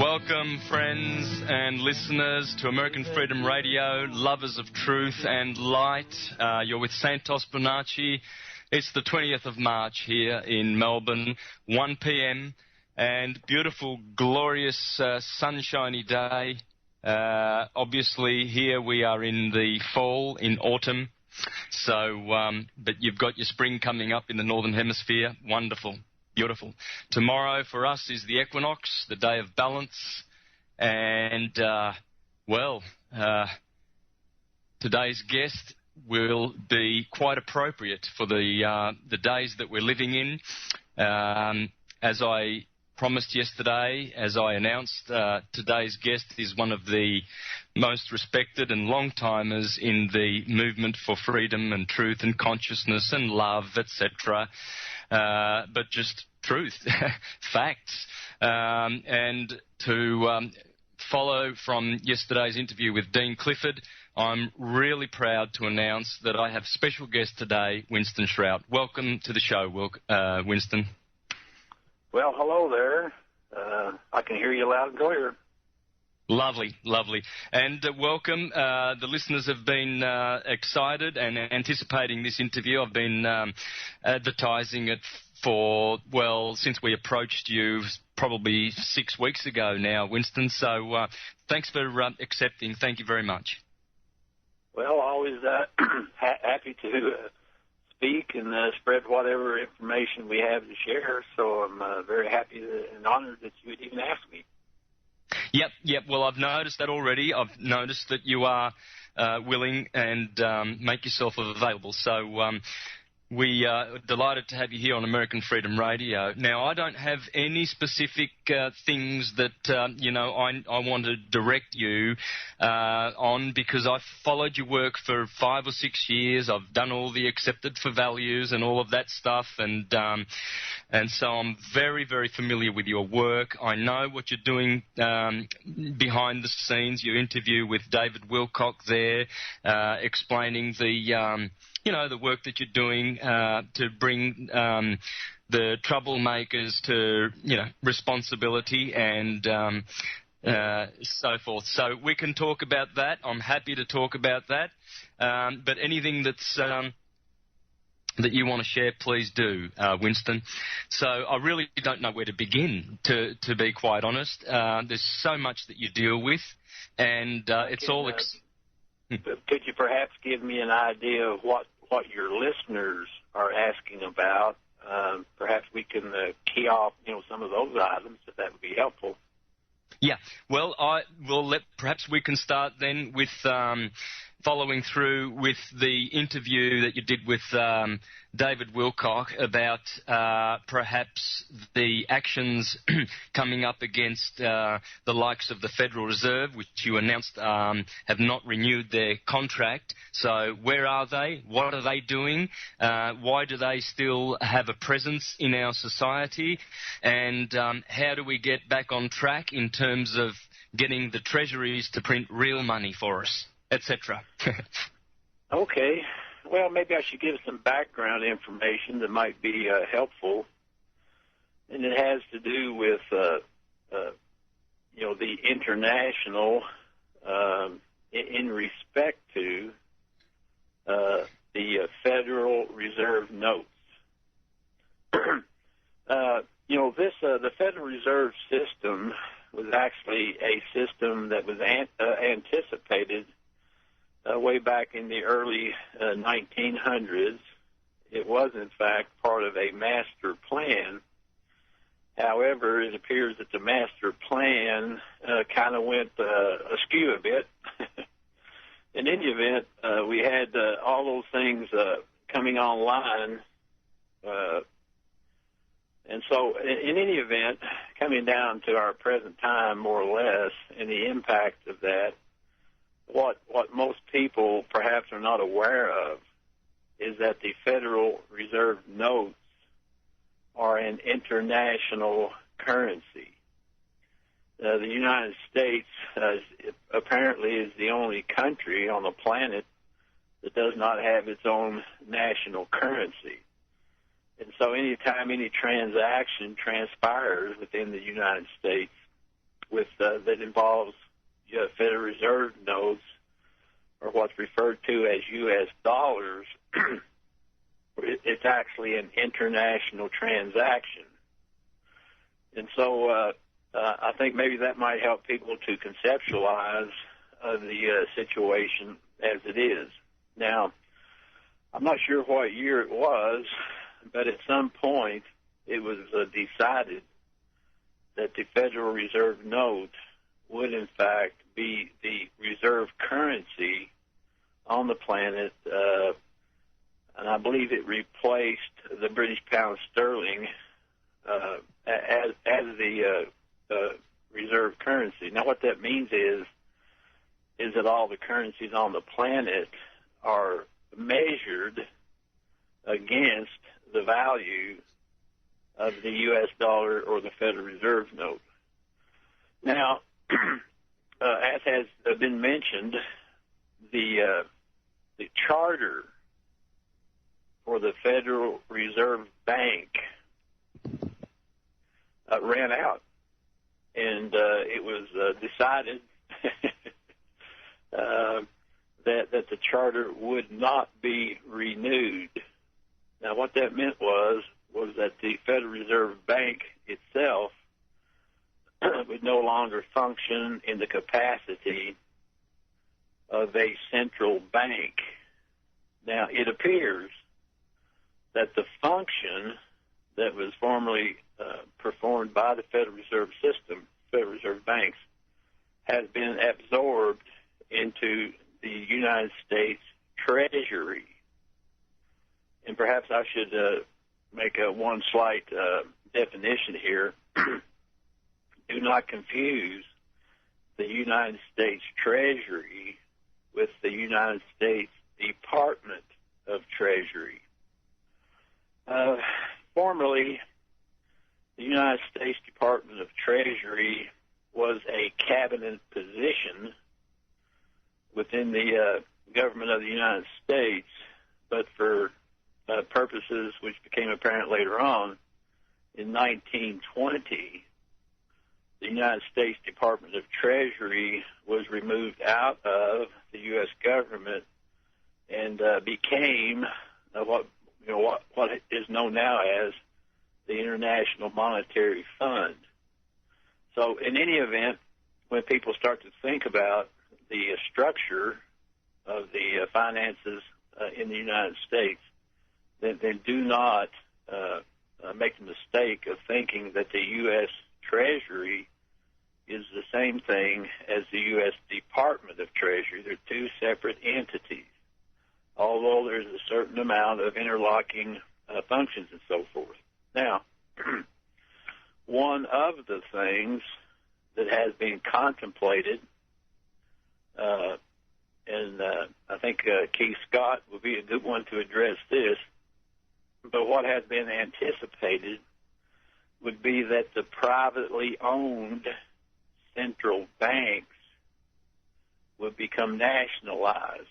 Welcome, friends and listeners, to American Freedom Radio, lovers of truth and light. You're with Santos, Bonacci. It's the 20th of March here in Melbourne, 1 p.m, and beautiful, glorious, sunshiny day. Obviously, here we are in the fall, in autumn. So, but you've got your spring coming up in the Northern Hemisphere. Wonderful. Beautiful. Tomorrow for us is the equinox, the day of balance, and, today's guest will be quite appropriate for the days that we're living in. As I promised yesterday, as I announced, today's guest is one of the most respected and long-timers in the movement for freedom and truth and consciousness and love, etc., but just truth, facts. And to follow from yesterday's interview with Dean Clifford, I'm really proud to announce that I have special guest today, Winston Shrout. Welcome to the show, Winston. Well, hello there. I can hear you loud and clear. Lovely, lovely. And welcome. The listeners have been excited and anticipating this interview. I've been advertising it for, since we approached you probably 6 weeks ago now, Winston. So thanks for accepting. Thank you very much. Well, always happy to speak and spread whatever information we have to share. So I'm very happy and honored that you would even ask me. Yep. Well, I've noticed that already. I've noticed that you are willing and make yourself available. So we are delighted to have you here on American Freedom Radio. Now, I don't have any specific things that, I want to direct you on, because I've followed your work for 5 or 6 years. I've done all the Accepted for Values and all of that stuff, and so I'm very, very familiar with your work. I know what you're doing behind the scenes. Your interview with David Wilcock there, explaining the work that you're doing to bring the troublemakers to, responsibility and so forth. So we can talk about that. I'm happy to talk about that. But anything that's that you want to share, please do, Winston. So I really don't know where to begin, to be quite honest. There's so much that you deal with, and it's all... Could you perhaps give me an idea of what your listeners are asking about? Perhaps we can key off, some of those items, if that would be helpful. Yeah. Well, perhaps we can start then with following through with the interview that you did with David Wilcock about perhaps the actions coming up against the likes of the Federal Reserve, which you announced have not renewed their contract. So where are they? What are they doing? Why do they still have a presence in our society? And how do we get back on track in terms of getting the treasuries to print real money for us, etc.? Okay. Well, maybe I should give some background information that might be helpful. And it has to do with, the international in respect to the Federal Reserve notes. The Federal Reserve system was actually a system that was anticipated way back in the early 1900s. It was, in fact, part of a master plan. However, it appears that the master plan kind of went askew a bit. In any event, we had all those things coming online. And so, in any event, coming down to our present time, more or less, and the impact of that, what most people perhaps are not aware of is that the Federal Reserve notes are an international currency. The United States apparently is the only country on the planet that does not have its own national currency. And so anytime any transaction transpires within the United States, that involves Federal Reserve notes, or what's referred to as U.S. dollars. It's actually an international transaction. And so I think maybe that might help people to conceptualize the situation as it is. Now, I'm not sure what year it was, but at some point it was decided that the Federal Reserve note would, in fact, be the reserve currency on the planet, and I believe it replaced the British pound sterling as the reserve currency. Now, what that means is that all the currencies on the planet are measured against the value of the U.S. dollar or the Federal Reserve note. Now, as has been mentioned, the charter for the Federal Reserve Bank ran out, and it was decided that the charter would not be renewed. Now, what that meant was that the Federal Reserve Bank itself would no longer function in the capacity of a central bank. Now, it appears that the function that was formerly performed by the Federal Reserve System, Federal Reserve banks, has been absorbed into the United States Treasury. And perhaps I should make one slight definition here. Do not confuse the United States Treasury with the United States Department of Treasury. Formerly, the United States Department of Treasury was a cabinet position within the government of the United States, but for purposes which became apparent later on, in 1920, the United States Department of Treasury was removed out of the U.S. government and became what is known now as the International Monetary Fund. So in any event, when people start to think about the structure of the finances in the United States, then do not make the mistake of thinking that the U.S. Treasury is the same thing as the U.S. Department of Treasury. They're two separate entities, although there's a certain amount of interlocking functions and so forth. Now, one of the things that has been contemplated, and I think Keith Scott would be a good one to address this, but what has been anticipated would be that the privately owned central banks would become nationalized.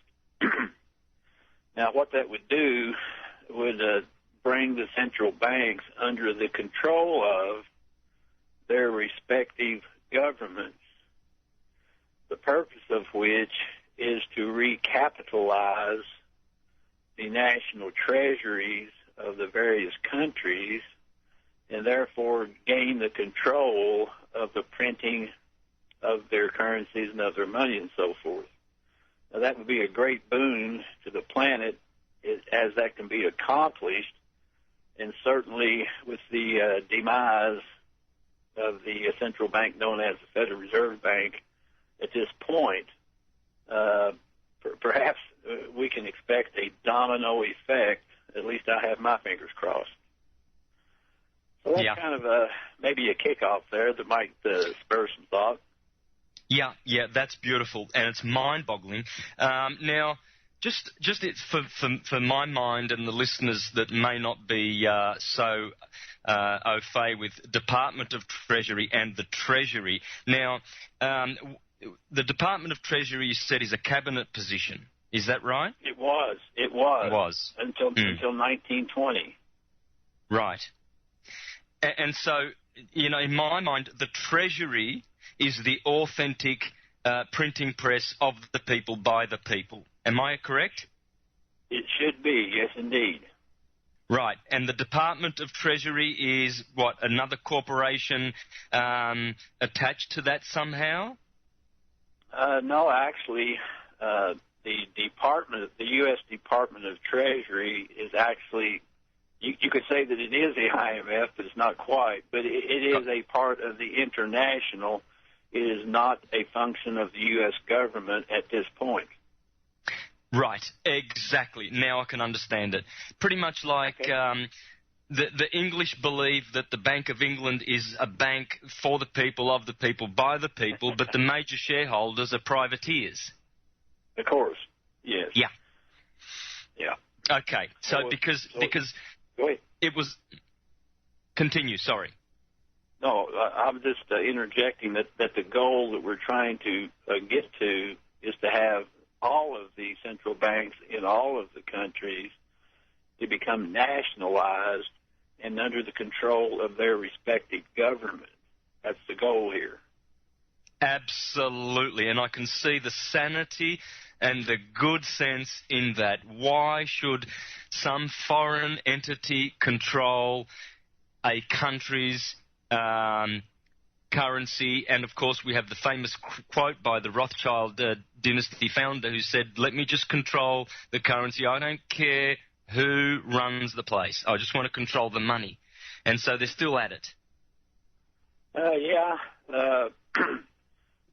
Now, what that would do would bring the central banks under the control of their respective governments, the purpose of which is to recapitalize the national treasuries of the various countries and therefore gain the control of the printing of their currencies and of their money and so forth. Now, that would be a great boon to the planet as that can be accomplished, and certainly with the demise of the central bank known as the Federal Reserve Bank at this point, perhaps we can expect a domino effect. At least I have my fingers crossed. So that's kind of maybe a kickoff there that might spur some thought. Yeah, that's beautiful, and it's mind-boggling. Now, just for my mind and the listeners that may not be so au fait with Department of Treasury and the Treasury. Now, the Department of Treasury, you said, is a cabinet position. Is that right? It was. Until 1920. Right. And so in my mind, the Treasury is the authentic printing press of the people by the people. Am I correct? It should be, yes, indeed. Right, and the Department of Treasury is, what, another corporation attached to that somehow? No, actually, the U.S. Department of Treasury is actually, you could say that it is the IMF, but it's not quite. But it is a part of the international. It is not a function of the U.S. government at this point. Right, exactly. Now I can understand it. Pretty much like the English believe that the Bank of England is a bank for the people, of the people, by the people, but the major shareholders are privateers. Of course, yes. Yeah. Yeah. Okay, so because go ahead. It was... Continue, sorry. No, I'm just interjecting that the goal that we're trying to get to is to have all of the central banks in all of the countries to become nationalized and under the control of their respective government. That's the goal here. Absolutely, and I can see the sanity and the good sense in that. Why should some foreign entity control a country's currency? And, of course, we have the famous quote by the Rothschild dynasty founder who said, let me just control the currency. I don't care who runs the place. I just want to control the money. And so they're still at it.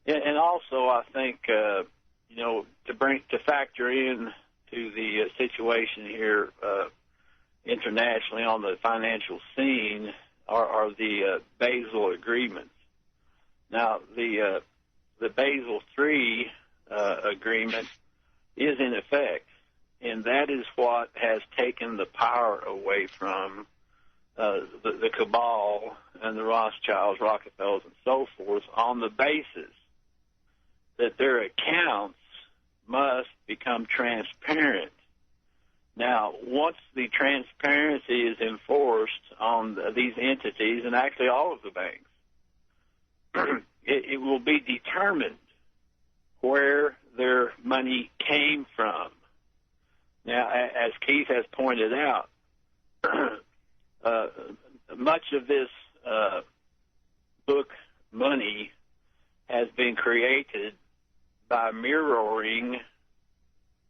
And also I think, to factor in to the situation here internationally on the financial scene are the Basel agreements. Now, the Basel III agreement is in effect, and that is what has taken the power away from the cabal and the Rothschilds, Rockefellers, and so forth, on the basis that their accounts must become transparent. Now, once the transparency is enforced on these entities, and actually all of the banks, it will be determined where their money came from. Now, as Keith has pointed out, much of this book money has been created by mirroring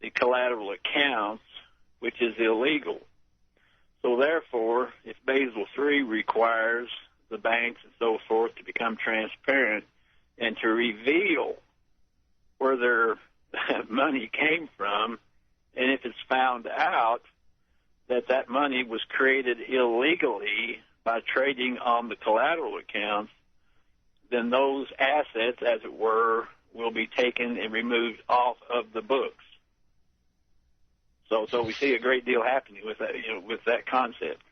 the collateral accounts, which is illegal. So therefore, if Basel III requires the banks and so forth to become transparent and to reveal where their money came from, and if it's found out that that money was created illegally by trading on the collateral accounts, then those assets, as it were, will be taken and removed off of the books. So we see a great deal happening with that, with that concept.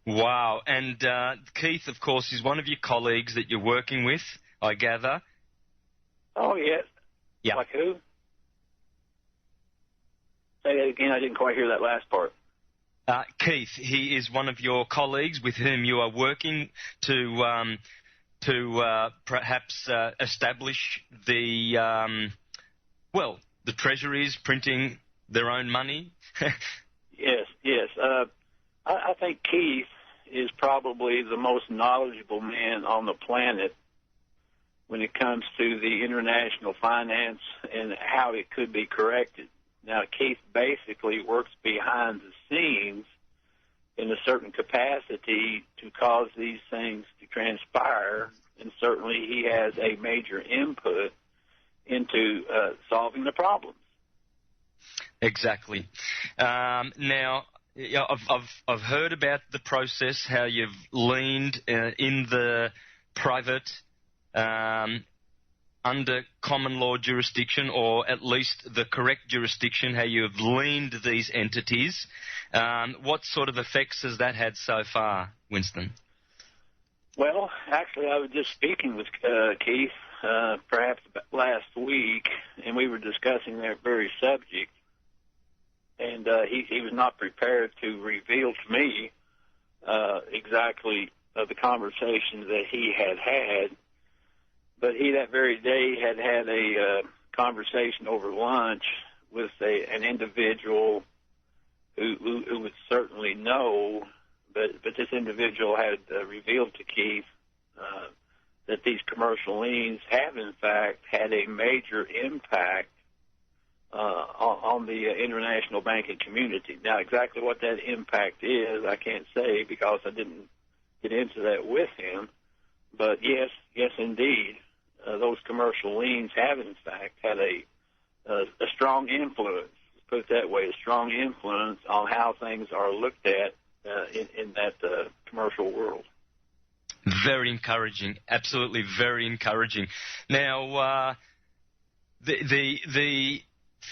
Wow. And Keith, of course, is one of your colleagues that you're working with, I gather. Oh, yes. Yeah. Like who? Say that again. I didn't quite hear that last part. Keith, he is one of your colleagues with whom you are working to perhaps establish the treasuries printing their own money. Yes. I think Keith is probably the most knowledgeable man on the planet when it comes to the international finance and how it could be corrected. Now, Keith basically works behind the scenes in a certain capacity to cause these things to transpire, and certainly he has a major input into solving the problems. Exactly. Now, I've heard about the process, how you've leaned in the private under common law jurisdiction, or at least the correct jurisdiction, how you have leaned these entities. What sort of effects has that had so far, Winston? Well, actually, I was just speaking with Keith perhaps last week, and we were discussing that very subject. And he was not prepared to reveal to me exactly the conversations that he had, but he that very day had a conversation over lunch with an individual who would certainly know, but this individual had revealed to Keith that these commercial liens have, in fact, had a major impact on the international banking community. Now, exactly what that impact is, I can't say because I didn't get into that with him. But yes, indeed, those commercial liens have, in fact, had a strong influence, let's put it that way, a strong influence on how things are looked at in that commercial world. Very encouraging, absolutely very encouraging. Now, the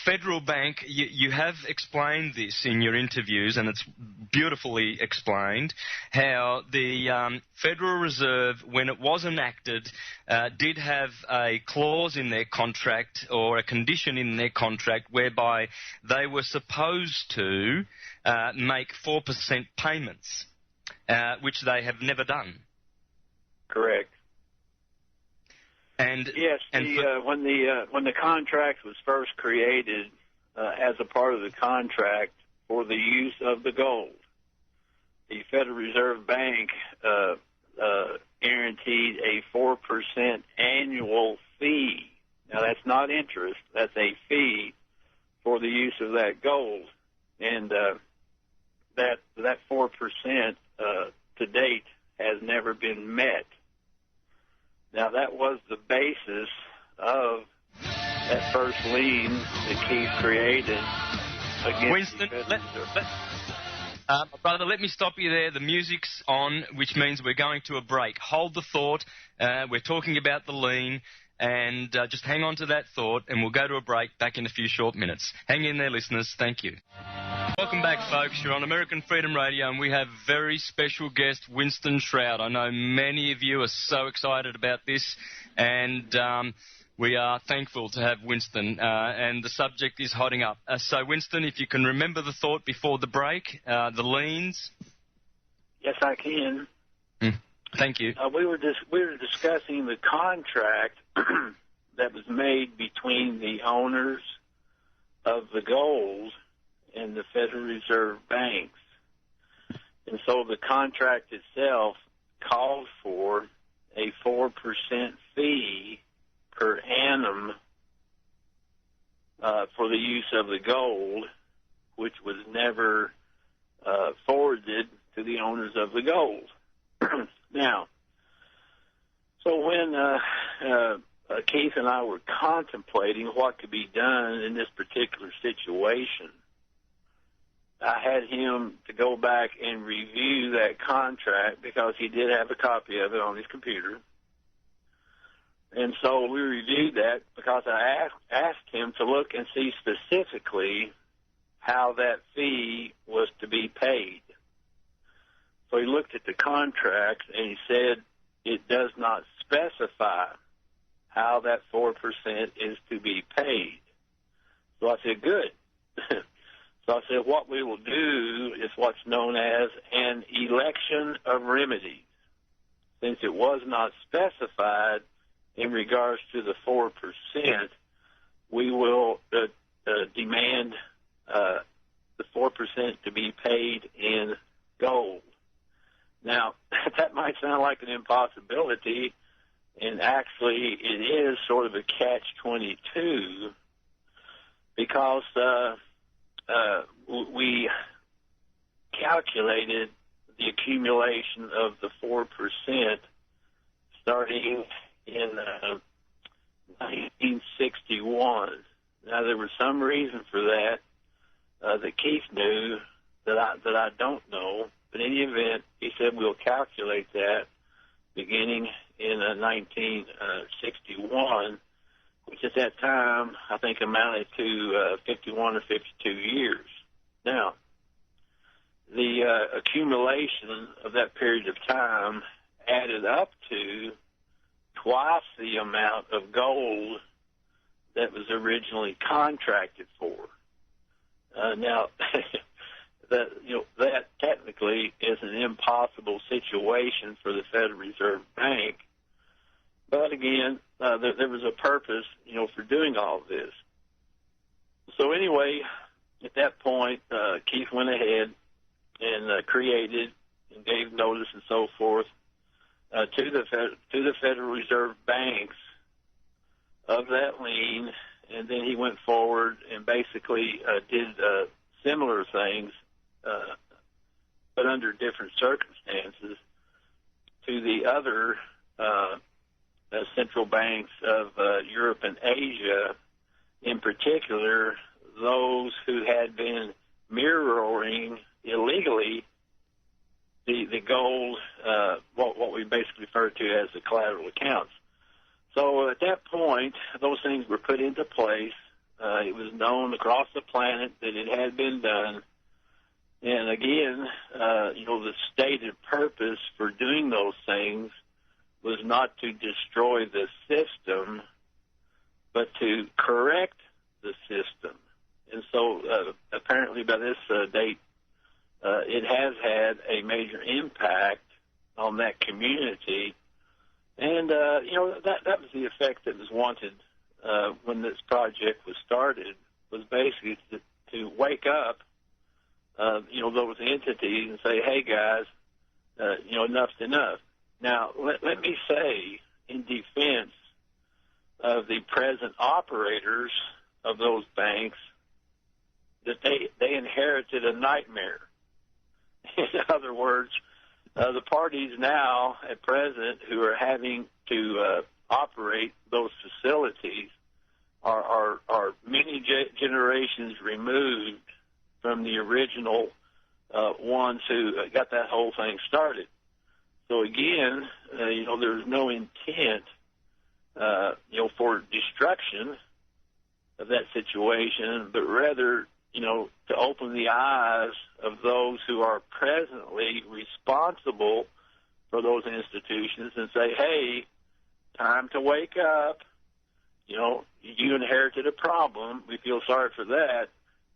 Federal Bank, you have explained this in your interviews, and it's beautifully explained, how the Federal Reserve, when it was enacted, did have a clause in their contract or a condition in their contract whereby they were supposed to make 4% payments, which they have never done. Correct. And yes, when the contract was first created as a part of the contract for the use of the gold, the Federal Reserve Bank guaranteed a 4% annual fee. Now, that's not interest; that's a fee for the use of that gold, and that 4% to date has never been met. Now, that was the basis of that first lien that Keith created against Winston, brother, let me stop you there. The music's on, which means we're going to a break. Hold the thought. We're talking about the lien, and just hang on to that thought, and we'll go to a break back in a few short minutes. Hang in there, listeners. Thank you. Welcome back, folks. You're on American Freedom Radio, and we have very special guest, Winston Shrout. I know many of you are so excited about this, and we are thankful to have Winston, and the subject is hotting up. So, Winston, if you can remember the thought before the break, the liens. Yes, I can. Thank you. We were discussing the contract that was made between the owners of the gold and the Federal Reserve banks. And so the contract itself called for a 4% fee per annum for the use of the gold, which was never forwarded to the owners of the gold. Now, so when Keith and I were contemplating what could be done in this particular situation, I had him to go back and review that contract because he did have a copy of it on his computer. And so we reviewed that because I asked him to look and see specifically how that fee was to be paid. So he looked at the contract and he said it does not specify how that 4% is to be paid. So I said, good. So I said, what we will do is what's known as an election of remedies. Since it was not specified in regards to the 4%, we will demand the 4% to be paid in gold. Now, that might sound like an impossibility, and actually it is sort of a catch-22 because we calculated the accumulation of the 4% starting in 1961. Now, there was some reason for that that Keith knew that I don't know. But in any event, he said we'll calculate that beginning in 1961, which at that time I think amounted to 51 or 52 years. Now, the accumulation of that period of time added up to twice the amount of gold that was originally contracted for. Now, that technically is an impossible situation for the Federal Reserve Bank. But again, there was a purpose, for doing all of this. So anyway, at that point, Keith went ahead and created and gave notice and so forth to the Federal Reserve banks of that lien, and then he went forward and basically did similar things, but under different circumstances, to the other central banks of Europe and Asia, in particular those who had been mirroring illegally the gold, what we basically refer to as the collateral accounts. So at that point, those things were put into place. It was known across the planet that it had been done. And again, the stated purpose for doing those things was not to destroy the system, but to correct the system. And so apparently by this date, it has had a major impact on that community. And, that was the effect that was wanted when this project was started, was basically to wake up, those entities and say, hey, guys, enough's enough. Now, let me say, in defense of the present operators of those banks, that they inherited a nightmare. In other words, the parties now at present who are having to operate those facilities are many generations removed from the original ones who got that whole thing started. So again, there's no intent, for destruction of that situation, but rather, to open the eyes of those who are presently responsible for those institutions and say, hey, time to wake up. You inherited a problem. We feel sorry for that,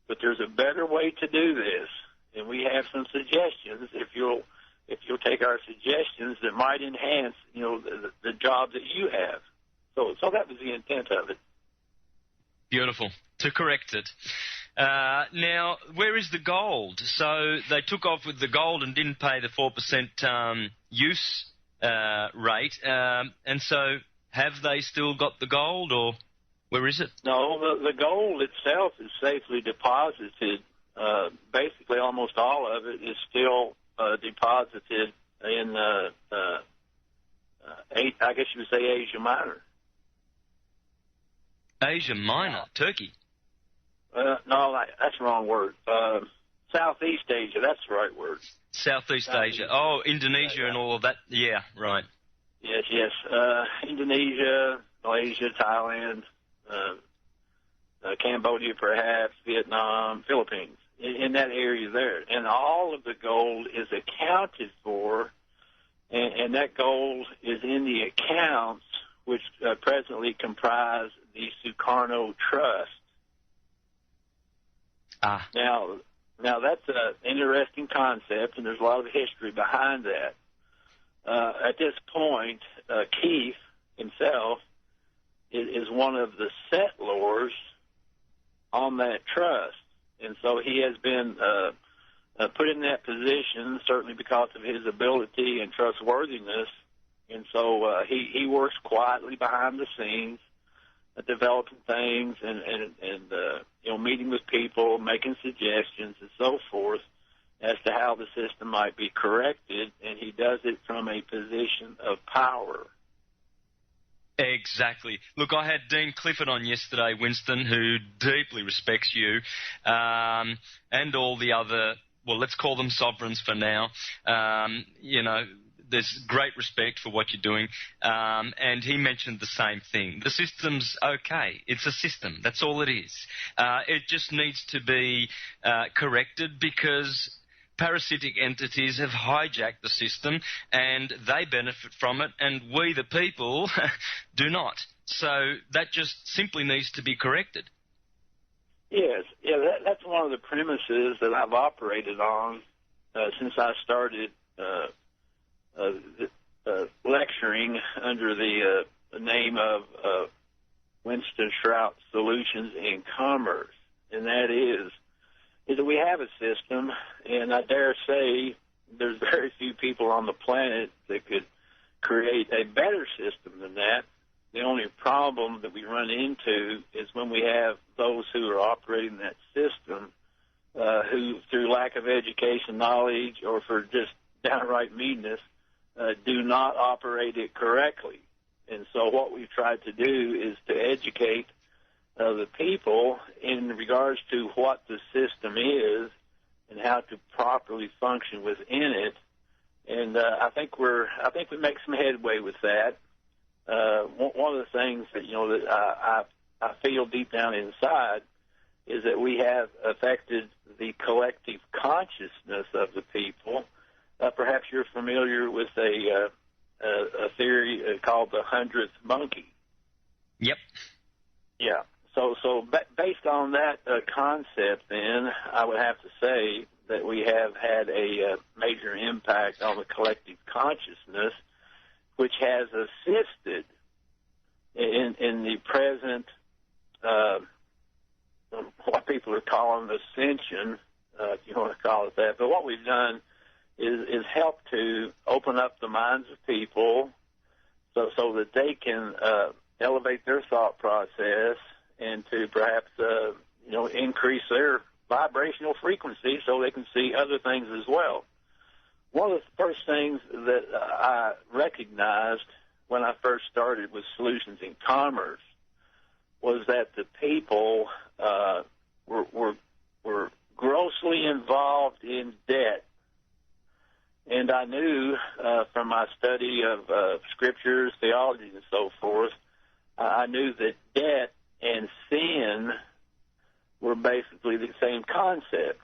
but there's a better way to do this, and we have some suggestions. If you'll take our suggestions, that might enhance, the job that you have. So that was the intent of it. Beautiful. To correct it. Now, where is the gold? So they took off with the gold and didn't pay the 4% use rate. And so have they still got the gold, or where is it? No, the gold itself is safely deposited. Basically, almost all of it is still deposited in, I guess you would say Asia Minor. Asia Minor? Turkey? No, that's the wrong word. Southeast Asia, that's the right word. Southeast Asia. Oh, Indonesia and all of that. Yeah, right. Yes. Indonesia, Malaysia, Thailand, Cambodia perhaps, Vietnam, Philippines, in that area there. And all of the gold is accounted for, and that gold is in the accounts which presently comprise the Sukarno Trust. Now that's an interesting concept, and there's a lot of history behind that. At this point, Keith himself is one of the settlors on that trust, and so he has been put in that position certainly because of his ability and trustworthiness, and so he works quietly behind the scenes, developing things and meeting with people, making suggestions and so forth as to how the system might be corrected, and he does it from a position of power. Exactly. Look, I had Dean Clifford on yesterday, Winston, who deeply respects you and all the other, well, let's call them sovereigns for now. There's great respect for what you're doing, and he mentioned the same thing. The system's okay. It's a system. That's all it is. It just needs to be corrected because parasitic entities have hijacked the system, and they benefit from it, and we, the people, do not. So that just simply needs to be corrected. Yes, yeah, that's one of the premises that I've operated on since I started lecturing under the name of Winston Shrout Solutions in Commerce, and that is that we have a system, and I dare say there's very few people on the planet that could create a better system than that. The only problem that we run into is when we have those who are operating that system who, through lack of education, knowledge, or for just downright meanness, do not operate it correctly. And so what we've tried to do is to educate the people in regards to what the system is and how to properly function within it. And I think we make some headway with that. One of the things that that I feel deep down inside is that we have affected the collective consciousness of the people. Perhaps you're familiar with a theory called the 100th monkey. Yep. Yeah. So based on that concept, then I would have to say that we have had a major impact on the collective consciousness, which has assisted in the present, what people are calling ascension, if you want to call it that. But what we've done is help to open up the minds of people so that they can elevate their thought process and to perhaps increase their vibrational frequency so they can see other things as well. One of the first things that I recognized when I first started with Solutions in Commerce was that the people were grossly involved in debt. And I knew from my study of scriptures, theology, and so forth, I knew that debt and sin were basically the same concept.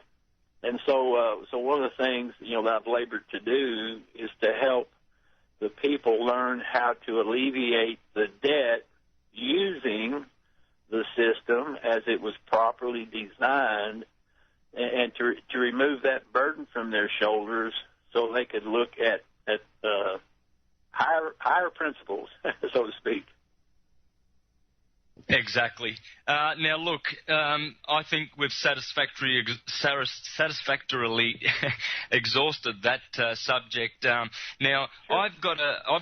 And so one of the things, that I've labored to do is to help the people learn how to alleviate the debt using the system as it was properly designed, and to remove that burden from their shoulders so they could look at higher principles, so to speak. Exactly. Now, look, I think we've satisfactorily exhausted that subject. Now, sure. I've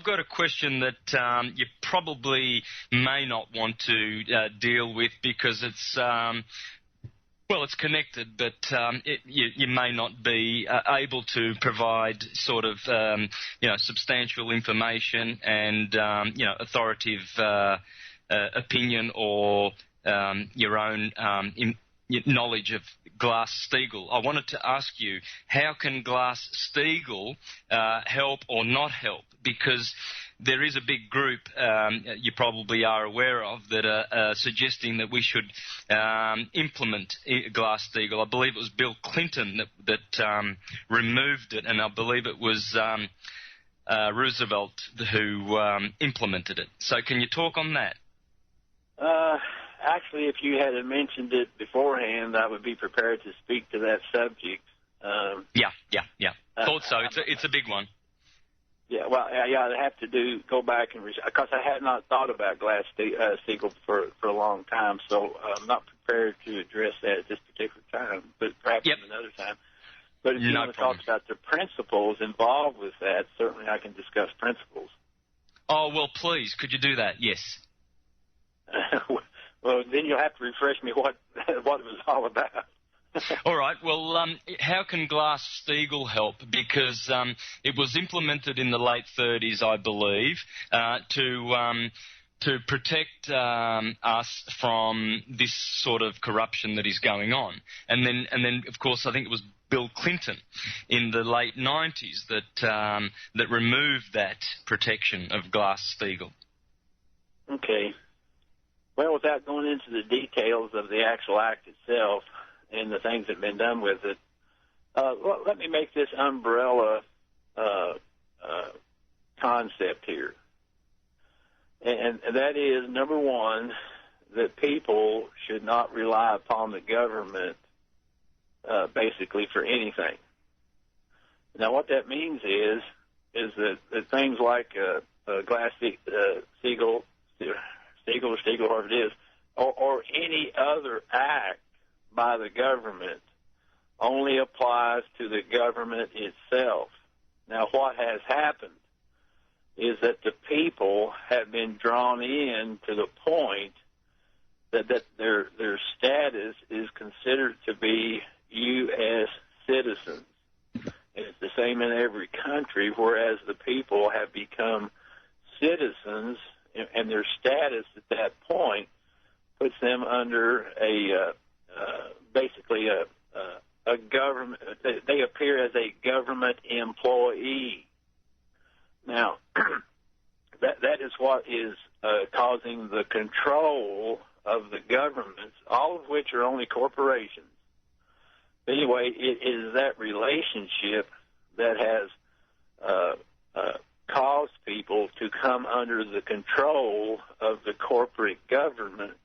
got a question that you probably may not want to deal with because it's it's connected, but you may not be able to provide sort of substantial information and authoritative opinion or your own knowledge of Glass-Steagall. I wanted to ask you, how can Glass-Steagall help or not help? Because there is a big group you probably are aware of that are suggesting that we should implement Glass-Steagall. I believe it was Bill Clinton that removed it, and I believe it was Roosevelt who implemented it. So can you talk on that? Actually, if you had mentioned it beforehand, I would be prepared to speak to that subject. Yeah. Thought so. It's a big one. Yeah, well, I'd have to go back and because I had not thought about Glass-Steagall for a long time, so I'm not prepared to address that at this particular time, but perhaps another time. But if you want to talk about the principles involved with that, certainly I can discuss principles. Oh, well, please, could you do that? Yes. Well, then you'll have to refresh me what it was all about. All right. Well, how can Glass-Steagall help? Because it was implemented in the late 30s, I believe, to protect us from this sort of corruption that is going on. And then, of course, I think it was Bill Clinton in the late 90s that removed that protection of Glass-Steagall. Okay. Well, without going into the details of the actual act itself and the things that have been done with it, let me make this umbrella concept here. And that is, number one, that people should not rely upon the government basically for anything. Now, what that means is that things like Glass-Steagall, whatever it is, or any other act by the government only applies to the government itself. Now, what has happened is that the people have been drawn in to the point that their status is considered to be U.S. citizens. And it's the same in every country, whereas the people have become citizens, and their status at that point puts them under basically a government. They appear as a government employee. Now, that is what is causing the control of the governments, all of which are only corporations. Anyway, it is that relationship that has caused people to come under the control of the corporate government.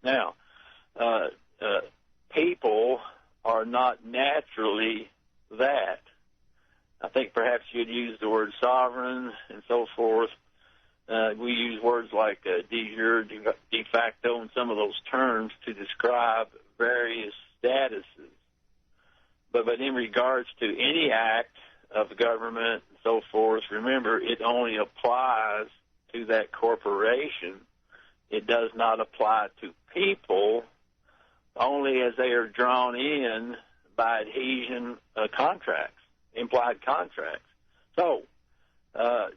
Now, people are not naturally that. I think perhaps you'd use the word sovereign and so forth. We use words like de jure, de facto, and some of those terms to describe various statuses. But in regards to any act of government and so forth, remember, it only applies to that corporation. It does not apply to people, only as they are drawn in by adhesion contracts, implied contracts. So, I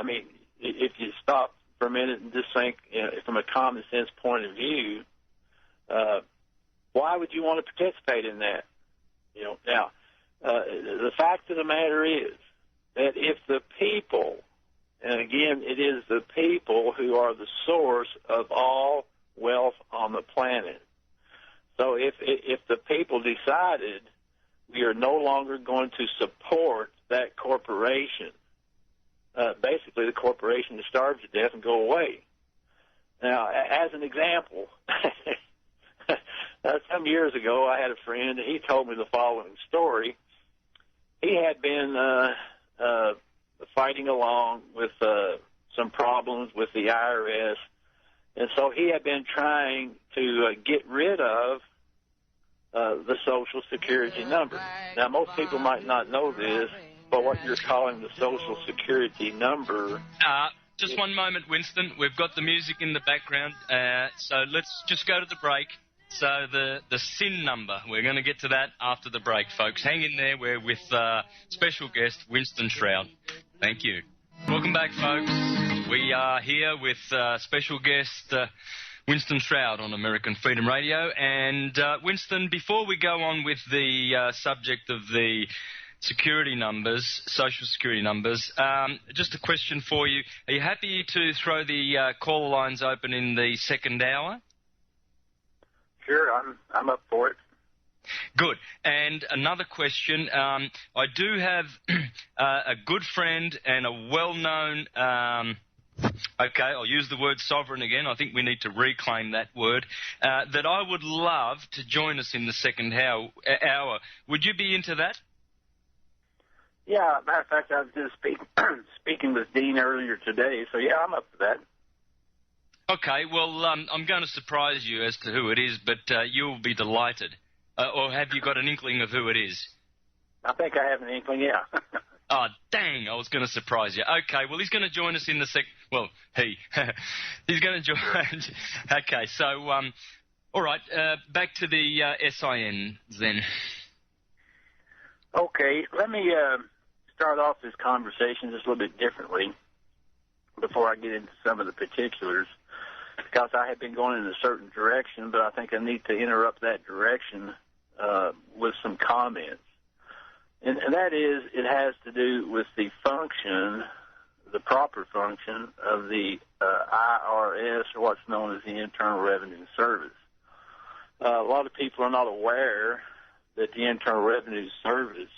mean, if you stop for a minute and just think, from a common sense point of view, why would you want to participate in that? Now, the fact of the matter is that if the people, and again, it is the people who are the source of all wealth on the planet. So if the people decided we are no longer going to support that corporation, basically the corporation to starve to death and go away. Now, as an example, some years ago I had a friend, and he told me the following story. He had been fighting along with some problems with the IRS, and so he had been trying to get rid of the Social Security number. Now, most people might not know this, but what you're calling the Social Security number... Just one moment, Winston. We've got the music in the background, so let's just go to the break. So the SIN number, we're going to get to that after the break, folks. Hang in there. We're with special guest Winston Shrout. Thank you. Welcome back, folks. We are here with special guest Winston Shrout on American Freedom Radio. And Winston, before we go on with the subject of the security numbers, Social Security numbers, just a question for you. Are you happy to throw the call lines open in the second hour? Sure, I'm up for it. Good. And another question. I do have a good friend and a well-known, okay, I'll use the word sovereign again. I think we need to reclaim that word, that I would love to join us in the second hour. Would you be into that? Yeah, matter of fact, I was just speaking with Dean earlier today, so yeah, I'm up for that. Okay, well, I'm going to surprise you as to who it is, but you'll be delighted. Or have you got an inkling of who it is? I think I have an inkling, yeah. Oh, dang, I was going to surprise you. Okay, well, he's going to join us in the well, he's going to join... Okay, so, all right, back to the SIN then. Okay, let me start off this conversation just a little bit differently before I get into some of the particulars, because I have been going in a certain direction, but I think I need to interrupt that direction with some comments. And that is, it has to do with the function, the proper function of the IRS, or what's known as the Internal Revenue Service. A lot of people are not aware that the Internal Revenue Service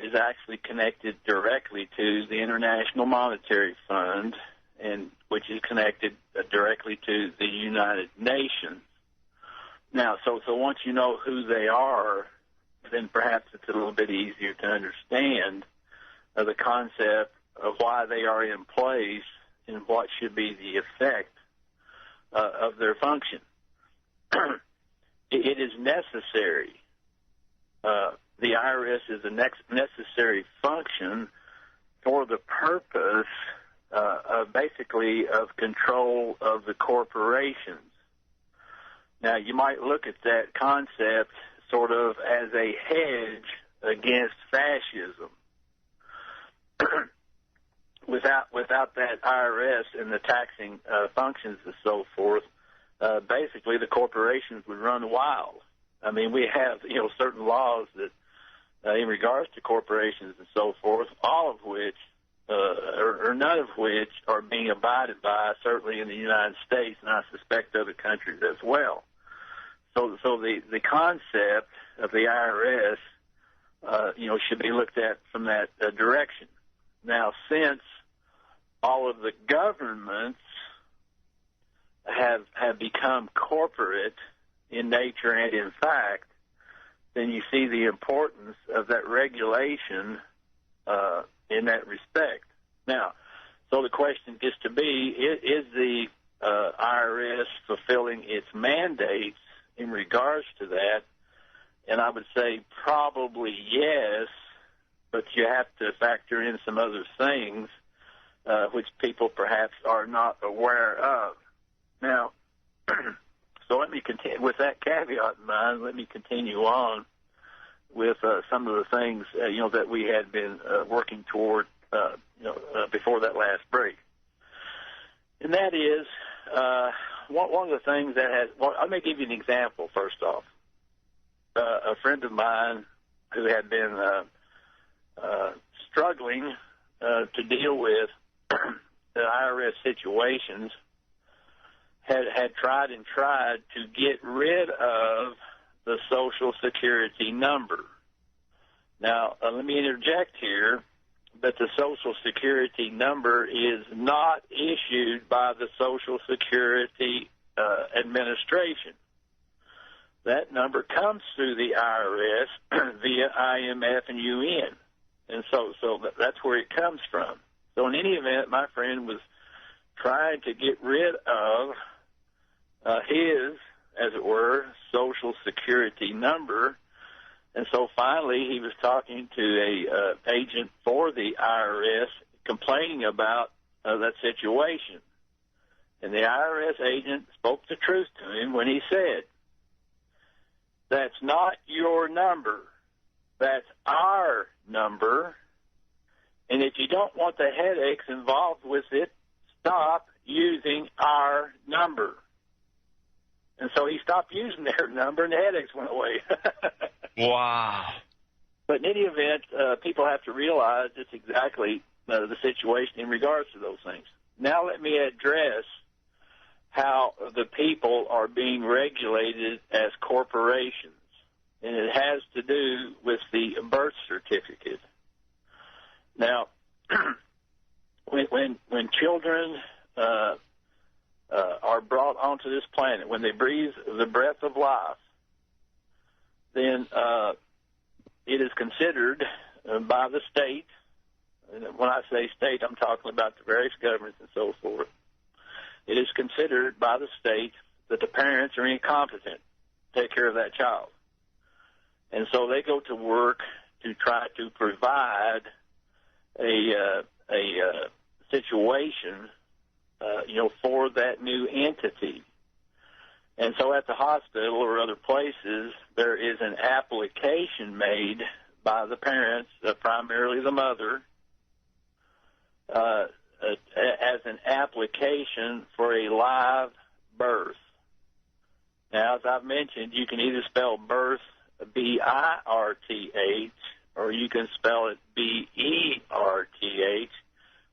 is actually connected directly to the International Monetary Fund, and which is connected directly to the United Nations. Now, so once you know who they are, then perhaps it's a little bit easier to understand the concept of why they are in place and what should be the effect of their function. It is necessary. The IRS is a necessary function for the purpose basically of control of the corporations. Now, you might look at that concept sort of as a hedge against fascism. Without that IRS and the taxing functions and so forth, basically the corporations would run wild. I mean, we have certain laws that, in regards to corporations and so forth, all of which or none of which are being abided by, certainly in the United States, and I suspect other countries as well. So the concept of the IRS, should be looked at from that direction. Now, since all of the governments have become corporate in nature and in fact, then you see the importance of that regulation in that respect. Now, so the question gets to be, is the IRS fulfilling its mandates in regards to that? And I would say probably yes, but you have to factor in some other things which people perhaps are not aware of. Now, so let me continue with that caveat in mind. Let me continue on with some of the things that we had been working toward before that last break, and that is one of the things that has. Well, let me give you an example first off. A friend of mine who had been struggling to deal with the IRS situations had tried to get rid of the Social Security number. Now, let me interject here that the Social Security number is not issued by the Social Security Administration. That number comes through the IRS via IMF and UN, and so that's where it comes from. So in any event, my friend was trying to get rid of his, as it were, Social Security number, and so finally he was talking to a agent for the IRS complaining about that situation. And the IRS agent spoke the truth to him when he said, "That's not your number. That's our number. And if you don't want the headaches involved with it, stop using our number." And so he stopped using their number, and the headaches went away. Wow. But in any event, people have to realize it's exactly the situation in regards to those things. Now let me address how the people are being regulated as corporations, and it has to do with the birth certificate. Now, when children are brought onto this planet, when they breathe the breath of life, then it is considered by the state, and when I say state, I'm talking about the various governments and so forth, it is considered by the state that the parents are incompetent to take care of that child. And so they go to work to try to provide a situation, for that new entity. And so at the hospital or other places, there is an application made by the parents, primarily the mother, as an application for a live birth. Now, as I've mentioned, you can either spell birth B-I-R-T-H, or you can spell it B-E-R-T-H,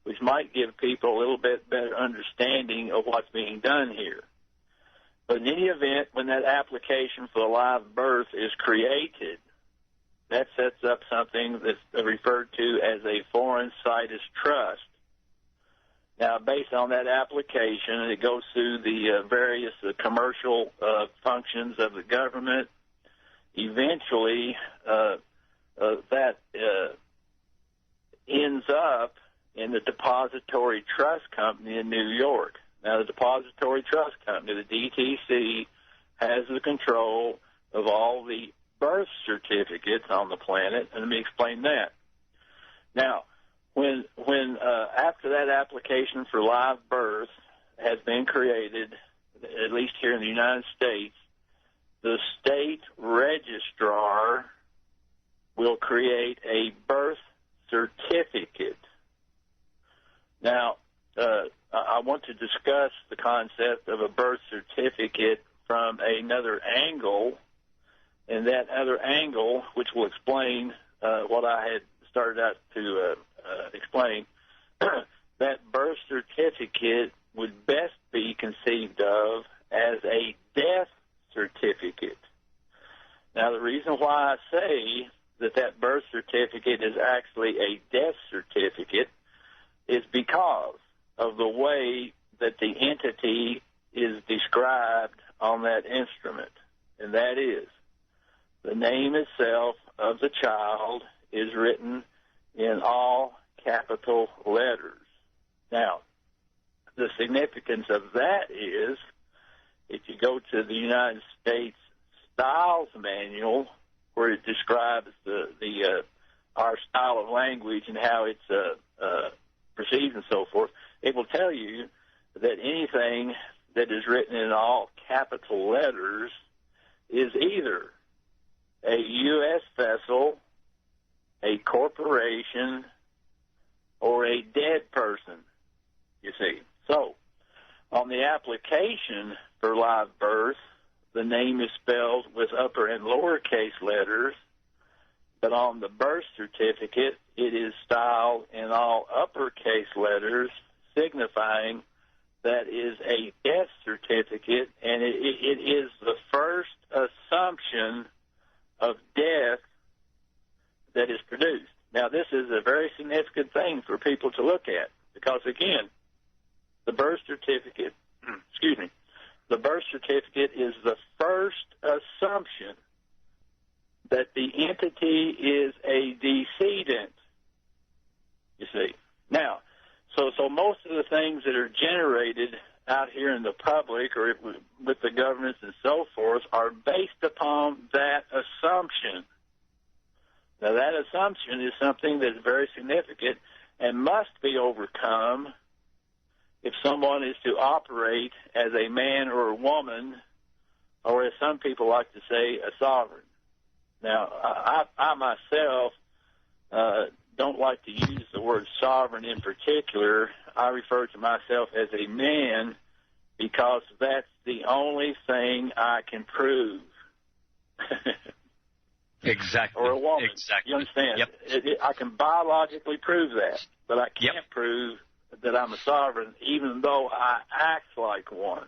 which might give people a little bit better understanding of what's being done here. But in any event, when that application for the live birth is created, that sets up something that's referred to as a foreign situs trust. Now, based on that application, it goes through the various commercial functions of the government. Eventually, that ends up in the Depository Trust Company in New York. Now, the Depository Trust Company, the DTC, has the control of all the birth certificates on the planet, and let me explain that. Now, when after that application for live birth has been created, at least here in the United States, the state registrar will create a birth certificate. Now, I want to discuss the concept of a birth certificate from another angle, and that other angle, which will explain what I had started out to explain, that birth certificate would best be conceived of as a death certificate. Now, the reason why I say that birth certificate is actually a death certificate is because of the way that the entity is described on that instrument, and that is the name itself of the child is written in all capital letters. Now, the significance of that is, if you go to the United States Styles Manual, where it describes our style of language and how it's perceived and so forth, it will tell you that anything that is written in all capital letters is either a U.S. vessel, a corporation, or a dead person, you see. So, on the application for live birth, the name is spelled with upper and lowercase letters, but on the birth certificate, it is styled in all uppercase letters, signifying that is a death certificate, and it is the first assumption of death that is produced. Now, this is a very significant thing for people to look at, because, again, the birth certificate, the birth certificate is the first assumption that the entity is a decedent, you see. Now, so most of the things that are generated out here in the public or with the governments and so forth are based upon that assumption. Now, that assumption is something that is very significant and must be overcome if someone is to operate as a man or a woman, or as some people like to say, a sovereign. Now, I myself don't like to use the word sovereign in particular. I refer to myself as a man because that's the only thing I can prove. Exactly. Or a woman. Exactly. You understand? Yep. I can biologically prove that, but I can't prove that I'm a sovereign, even though I act like one.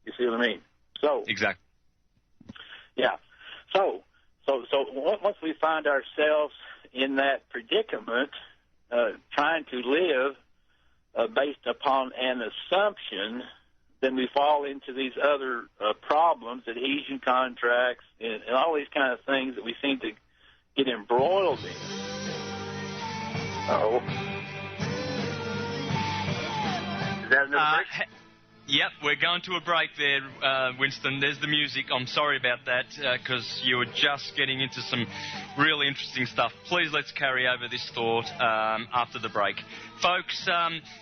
You see what I mean? So exactly. Yeah. So once we find ourselves in that predicament, trying to live based upon an assumption, then we fall into these other problems, adhesion contracts, and all these kind of things that we seem to get embroiled in. Is that another break? Yep, we're going to a break there, Winston. There's the music. I'm sorry about that because you were just getting into some really interesting stuff. Please let's carry over this thought after the break. Folks,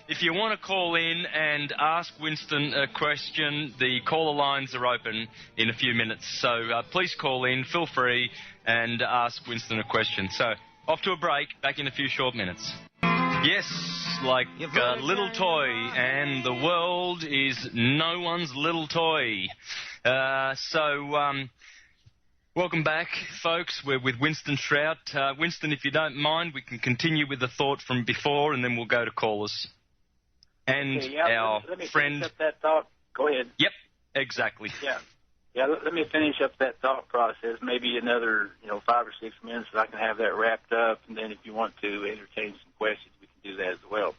if you want to call in and ask Winston a question, the caller lines are open in a few minutes. So please call in, feel free, and ask Winston a question. So off to a break, back in a few short minutes. Yes, like a little toy, and the world is no one's little toy. Welcome back, folks. We're with Winston Shrout. Winston, if you don't mind, we can continue with the thought from before, and then we'll go to callers. And our let me friend... finish up that thought. Go ahead. Yep, exactly. Yeah, let me finish up that thought process, maybe another 5 or 6 minutes so I can have that wrapped up, and then if you want to entertain some questions, we can do that as well.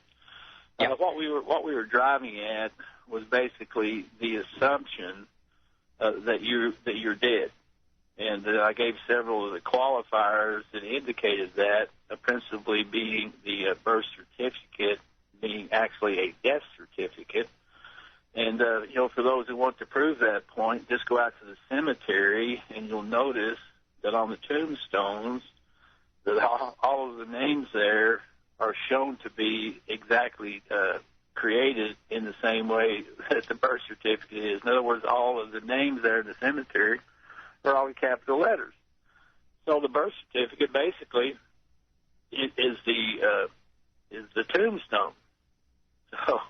What we were driving at was basically the assumption that you're dead, and I gave several of the qualifiers that indicated that, principally being the birth certificate being actually a death certificate. And for those who want to prove that point, just go out to the cemetery, and you'll notice that on the tombstones, that all of the names there are shown to be exactly created in the same way that the birth certificate is. In other words, all of the names there in the cemetery are all in capital letters. So the birth certificate basically is the tombstone. So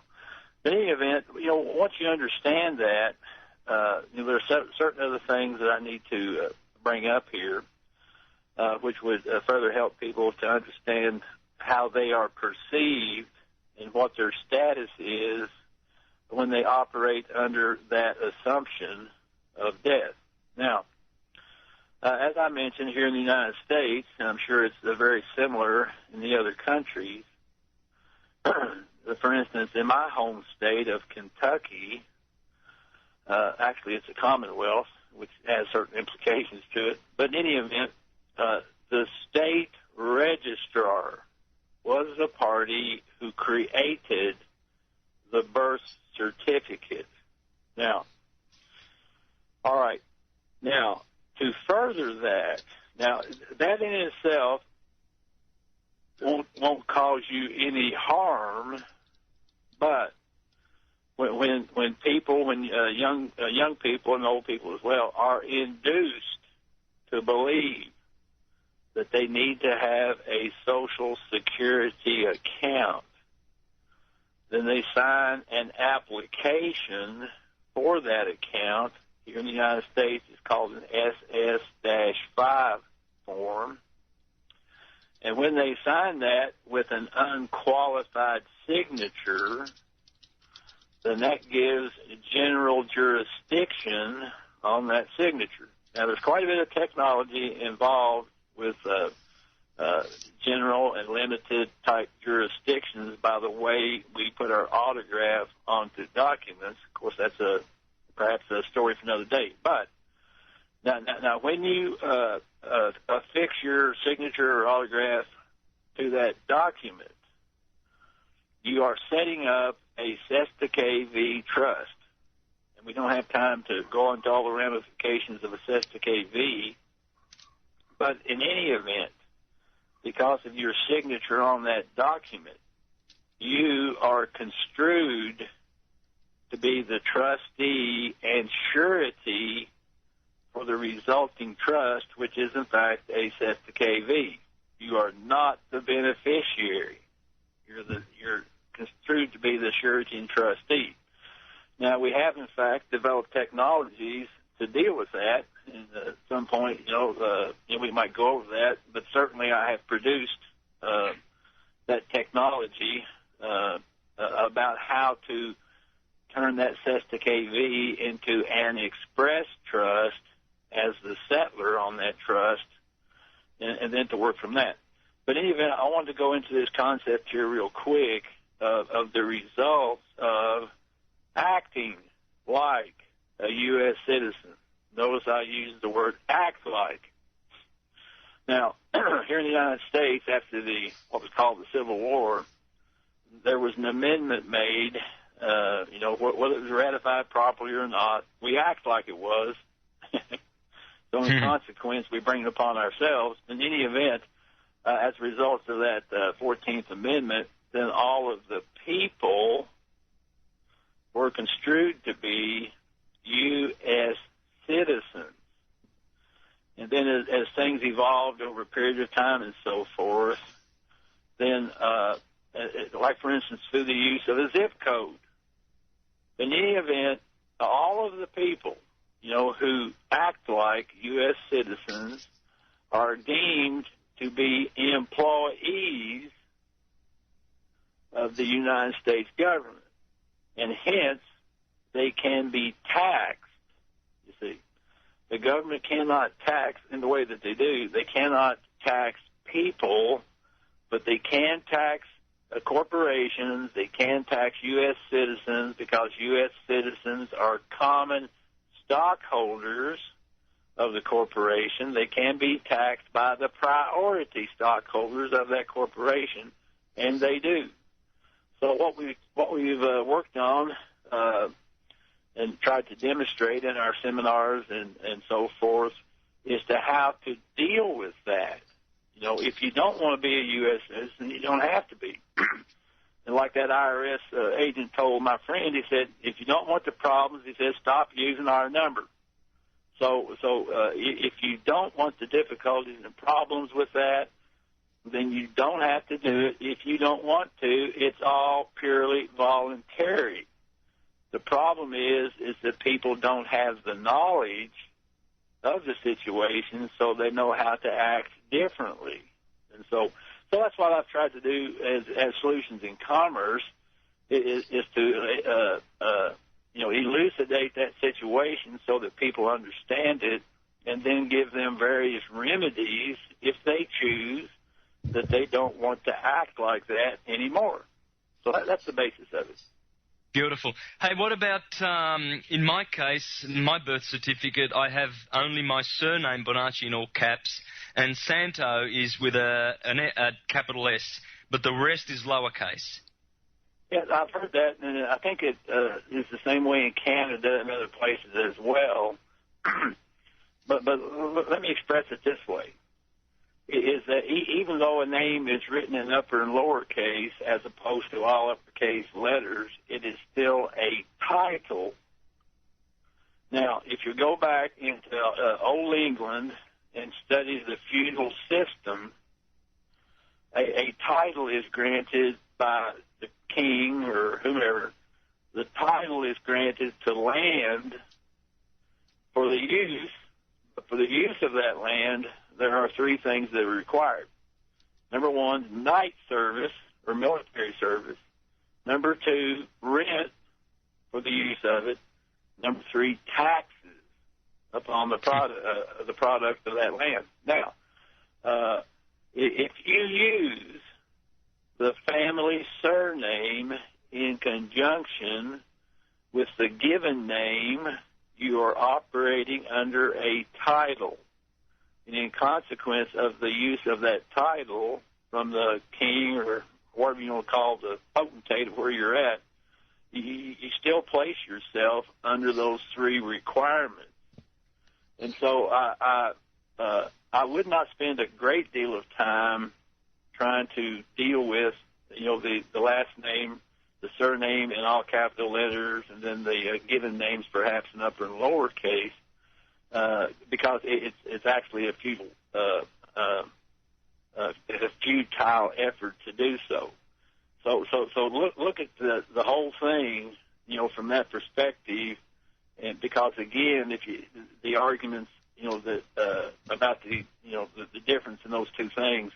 in any event, once you understand that, there are certain other things that I need to bring up here, which would further help people to understand how they are perceived and what their status is when they operate under that assumption of death. Now, as I mentioned, here in the United States, and I'm sure it's very similar in the other countries, for instance, in my home state of Kentucky, actually it's a commonwealth, which has certain implications to it, but in any event, the state registrar was the party who created the birth certificate. Now, all right. Now, to further that, that in itself won't cause you any harm, but when young people and old people as well are induced to believe that they need to have a Social Security account, then they sign an application for that account. Here in the United States, it's called an SS-5 form. And when they sign that with an unqualified signature, then that gives general jurisdiction on that signature. Now, there's quite a bit of technology involved with general and limited type jurisdictions by the way we put our autograph onto documents. Of course, that's perhaps a story for another day. But now when you affix your signature or autograph to that document, you are setting up a Sesta KV trust. And we don't have time to go into all the ramifications of a Sesta KV. But in any event, because of your signature on that document, you are construed to be the trustee and surety for the resulting trust, which is in fact a Sesta KV. You are not the beneficiary. You're construed to be the surety and trustee. Now, we have in fact developed technologies to deal with that. And at some point, we might go over that, but certainly I have produced that technology about how to turn that Sesta KV into an express trust as the settler on that trust, and then to work from that. But in any event, I wanted to go into this concept here real quick of the results of acting like a U.S. citizen. Notice I use the word act like. Now, here in the United States, after what was called the Civil War, there was an amendment made, whether it was ratified properly or not, we act like it was. So in consequence, we bring it upon ourselves. In any event, as a result of that 14th Amendment, then all of the people were construed to be U.S. citizens. And then as things evolved over a period of time and so forth, then, like for instance, through the use of a zip code. In any event, all of the people, who act like U.S. citizens are deemed to be employees of the United States government. And hence, they can be taxed. You see, the government cannot tax in the way that they do. They cannot tax people, but they can tax corporations. They can tax U.S. citizens because U.S. citizens are common stockholders of the corporation. They can be taxed by the priority stockholders of that corporation, and they do. So what we've worked on and tried to demonstrate in our seminars and so forth is to how to deal with that. You know, if you don't want to be a U.S. citizen, you don't have to be. And like that IRS agent told my friend, he said, if you don't want the problems, he said, stop using our number. So if you don't want the difficulties and problems with that, then you don't have to do it. If you don't want to, it's all purely voluntary. The problem is that people don't have the knowledge of the situation, so they know how to act differently. And so that's what I've tried to do as Solutions in Commerce is to elucidate that situation so that people understand it, and then give them various remedies if they choose that they don't want to act like that anymore. So that's the basis of it. Beautiful. Hey, what about, in my case, my birth certificate, I have only my surname, Bonacci, in all caps, and Santo is with a capital S, but the rest is lowercase. Yeah, I've heard that, and I think it is the same way in Canada and other places as well. But let me express it this way. Is that even though a name is written in upper and lowercase as opposed to all uppercase letters, it is still a title. Now, if you go back into Old England and study the feudal system, a title is granted by the king or whomever. The title is granted to land for the use, but for the use of that land, there are three things that are required. Number one, knight service or military service. Number two, rent for the use of it. Number three, taxes upon the product of that land. Now, if you use the family surname in conjunction with the given name, you are operating under a title. And in consequence of the use of that title from the king or whatever you want to call the potentate of where you're at, you still place yourself under those three requirements. And so I would not spend a great deal of time trying to deal with, the last name, the surname in all capital letters, and then the given names perhaps in upper and lower case, because it's actually a futile effort to do so. So look at the whole thing, from that perspective, and because again, the arguments, that about the difference in those two things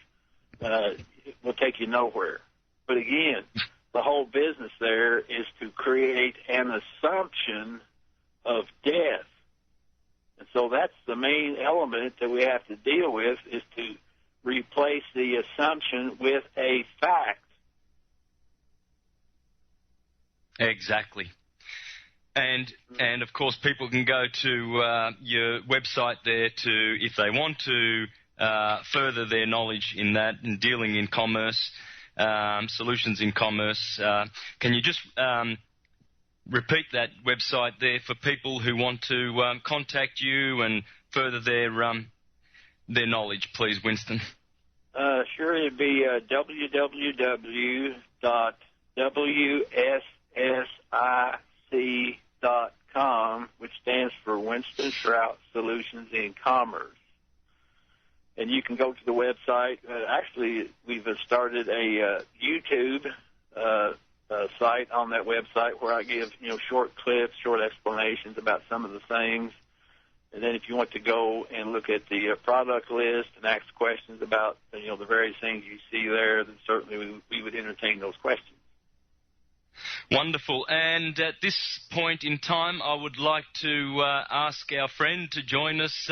will take you nowhere. But again, the whole business there is to create an assumption of death. And so that's the main element that we have to deal with, is to replace the assumption with a fact. Exactly. And of course, people can go to your website there if they want to further their knowledge in that and dealing in commerce, solutions in commerce. Can you just repeat that website there for people who want to contact you and further their knowledge, please, Winston? Sure, it'd be www.wssic.com, which stands for Winston Shrout Solutions in Commerce. And you can go to the website. Actually, we've started a YouTube site on that website where I give, short clips, short explanations about some of the things. And then if you want to go and look at the product list and ask questions about, the various things you see there, then certainly we would entertain those questions. Wonderful. And at this point in time, I would like to ask our friend to join us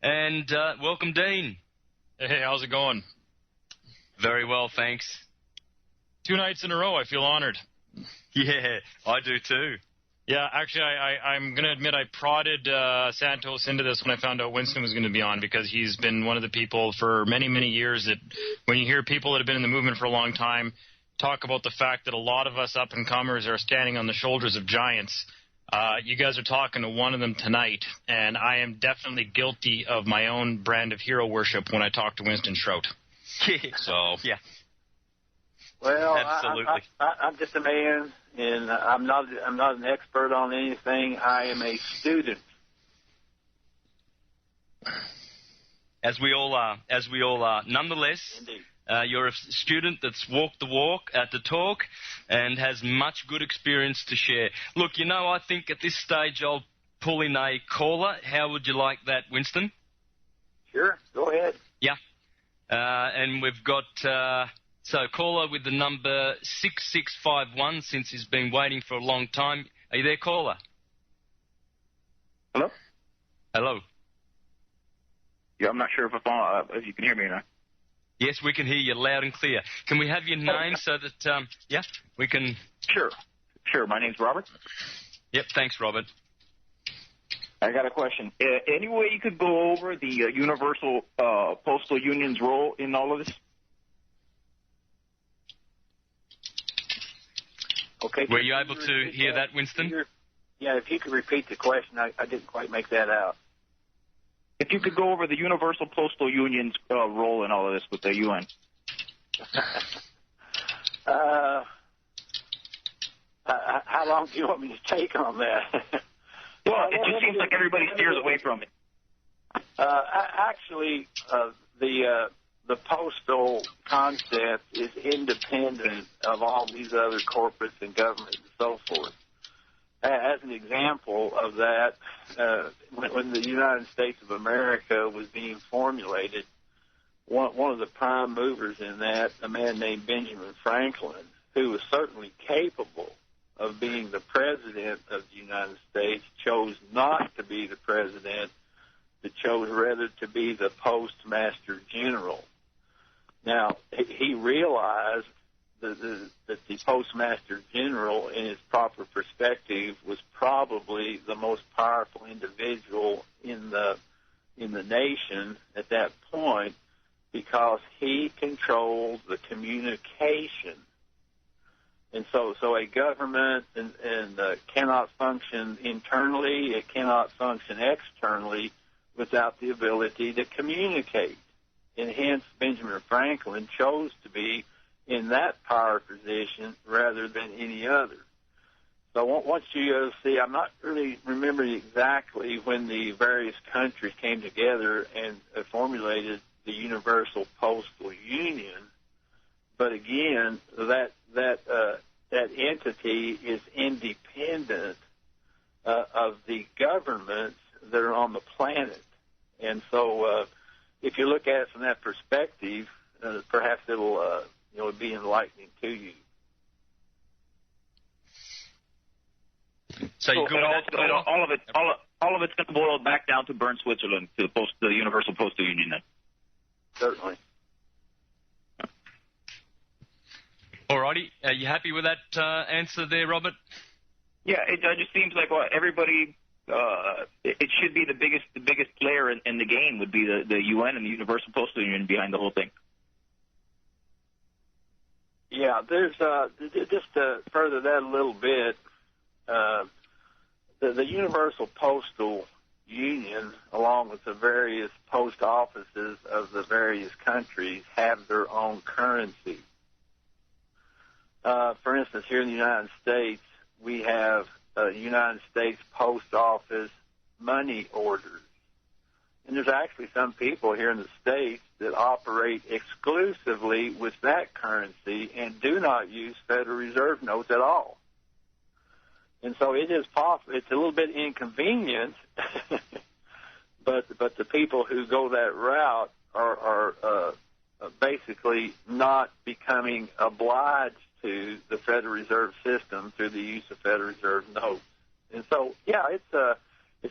and welcome Dean. Hey, how's it going? Very well, thanks. 2 nights in a row. I feel honored. Yeah, I do too. Yeah, actually, I'm going to admit I prodded Santos into this when I found out Winston was going to be on, because he's been one of the people for many, many years that when you hear people that have been in the movement for a long time talk about the fact that a lot of us up-and-comers are standing on the shoulders of giants, you guys are talking to one of them tonight, and I am definitely guilty of my own brand of hero worship when I talk to Winston Shrout. So, yeah. Well, absolutely. I'm just a man, and I'm not an expert on anything. I am a student. As we all are. Nonetheless, you're a student that's walked the walk, the talk, and has much good experience to share. Look, I think at this stage I'll pull in a caller. How would you like that, Winston? Sure, go ahead. Yeah. And we've got... So caller with the number 6651, since he's been waiting for a long time. Are you there, caller? Hello? Hello. Yeah, I'm not sure if you can hear me or not. Yes, we can hear you loud and clear. Can we have your name so that, we can... Sure. My name's Robert. Yep, thanks, Robert. I got a question. Any way you could go over the Universal Postal Union's role in all of this? Okay. Were you able to hear that, Winston? Yeah, if you could repeat the question, I didn't quite make that out. If you could go over the Universal Postal Union's role in all of this with the UN. How long do you want me to take on that? Well, it just seems like everybody steers away from it. Actually, the postal concept is independent of all these other corporates and governments and so forth. As an example of that, when the United States of America was being formulated, one of the prime movers in that, a man named Benjamin Franklin, who was certainly capable of being the president of the United States, chose not to be the president, but chose rather to be the postmaster general. Now, he realized that the postmaster general, in his proper perspective, was probably the most powerful individual in the nation at that point, because he controlled the communication. And so a government cannot function internally, it cannot function externally without the ability to communicate. And hence, Benjamin Franklin chose to be in that power position rather than any other. So once you see, I'm not really remembering exactly when the various countries came together and formulated the Universal Postal Union, but again, that entity is independent of the governments that are on the planet. And so if you look at it from that perspective, perhaps it'll be enlightening to you. So you could all of it's going to boil back down to Bern, Switzerland, to the Universal Postal Union then. Certainly. Oh, All righty. Are you happy with that answer there, Robert? Yeah, it just seems like everybody. It should be the biggest player in the game would be the UN and the Universal Postal Union behind the whole thing. Yeah, there's just to further that a little bit. The Universal Postal Union, along with the various post offices of the various countries, have their own currency. For instance, here in the United States, we have United States Post Office money orders. And there's actually some people here in the States that operate exclusively with that currency and do not use Federal Reserve notes at all. And so it is possible. It's a little bit inconvenient, but the people who go that route are basically not becoming obliged to the Federal Reserve System through the use of Federal Reserve notes. And so, yeah, it's an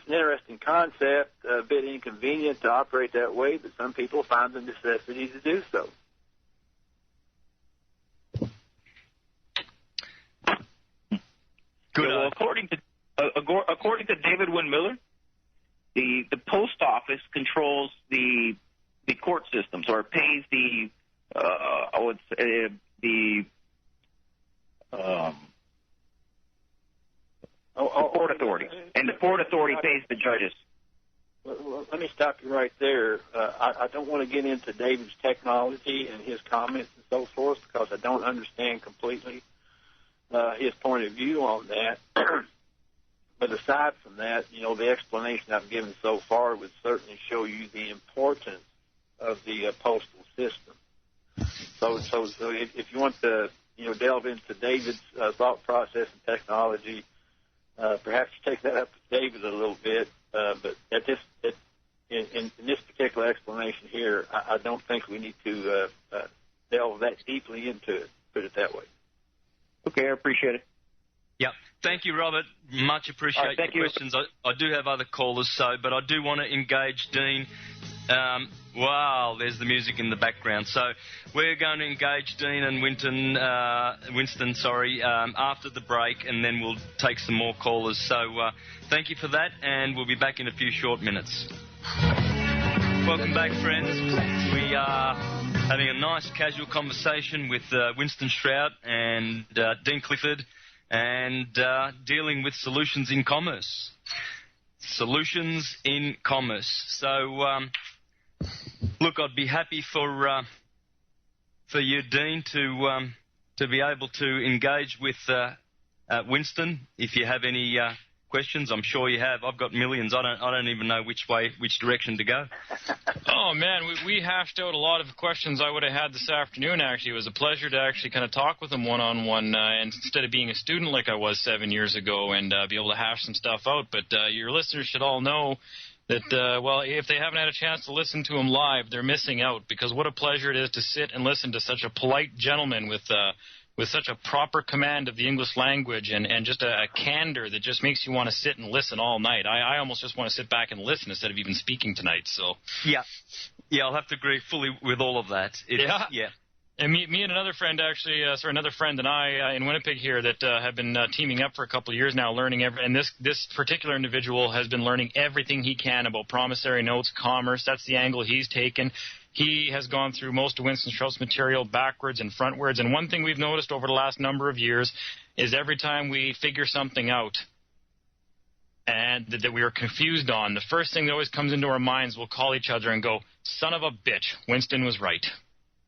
interesting concept, a bit inconvenient to operate that way, but some people find the necessity to do so. Good. Well, according to David Wynn Miller, the post office controls the court systems, or pays the Port Authority, and the Port Authority pays the judges. Well, let me stop you right there. I don't want to get into David's technology and his comments and so forth because I don't understand completely his point of view on that. But aside from that, the explanation I've given so far would certainly show you the importance of the postal system. So if you want to, delve into David's thought process and technology, perhaps take that up with David a little bit. But in this particular explanation here, I don't think we need to delve that deeply into it, put it that way. Okay, I appreciate it. Yep. Thank you, Robert. Much appreciate your questions. I do have other callers, but I do want to engage Dean. Wow, there's the music in the background. So we're going to engage Dean and Winston, after the break, and then we'll take some more callers. So thank you for that, and we'll be back in a few short minutes. Welcome back, friends. We are having a nice casual conversation with Winston Shrout and Dean Clifford, and dealing with solutions in commerce. Solutions in commerce. So, look, I'd be happy for you, Dean, to be able to engage with Winston. If you have any questions, I'm sure you have. I've got millions. I don't even know which direction to go. Oh man, we hashed out a lot of questions I would have had this afternoon. Actually, it was a pleasure to actually kind of talk with him one-on-one, and instead of being a student like I was 7 years ago, and be able to hash some stuff out. But your listeners should all know that, if they haven't had a chance to listen to him live, they're missing out, because what a pleasure it is to sit and listen to such a polite gentleman with such a proper command of the English language and just a candor that just makes you want to sit and listen all night. I almost just want to sit back and listen instead of even speaking tonight. So yeah, I'll have to agree fully with all of that. Yeah. And me and another friend another friend and I in Winnipeg here that have been teaming up for a couple of years now, learning and this particular individual has been learning everything he can about promissory notes, commerce. That's the angle he's taken. He has gone through most of Winston Shrout's material backwards and frontwards. And one thing we've noticed over the last number of years is every time we figure something out and that we are confused on, the first thing that always comes into our minds, we'll call each other and go, son of a bitch, Winston was right.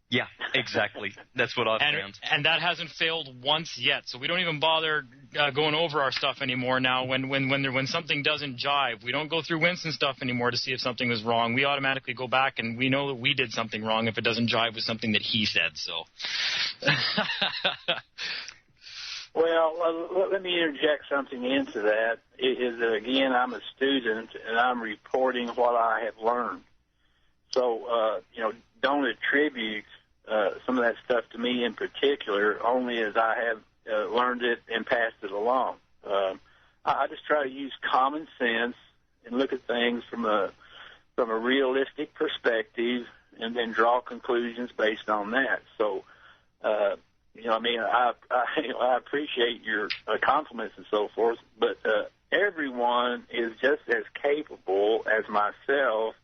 Yeah, exactly. That's what I've found. And that hasn't failed once yet. So we don't even bother going over our stuff anymore now. When something doesn't jive, we don't go through Winston's stuff anymore to see if something is wrong. We automatically go back and we know that we did something wrong if it doesn't jive with something that he said. So. Well, let me interject something into that. Is that, again, I'm a student and I'm reporting what I have learned. So, don't attribute some of that stuff to me in particular, only as I have learned it and passed it along. I just try to use common sense and look at things from a realistic perspective, and then draw conclusions based on that. So, I appreciate your compliments and so forth, but everyone is just as capable as myself.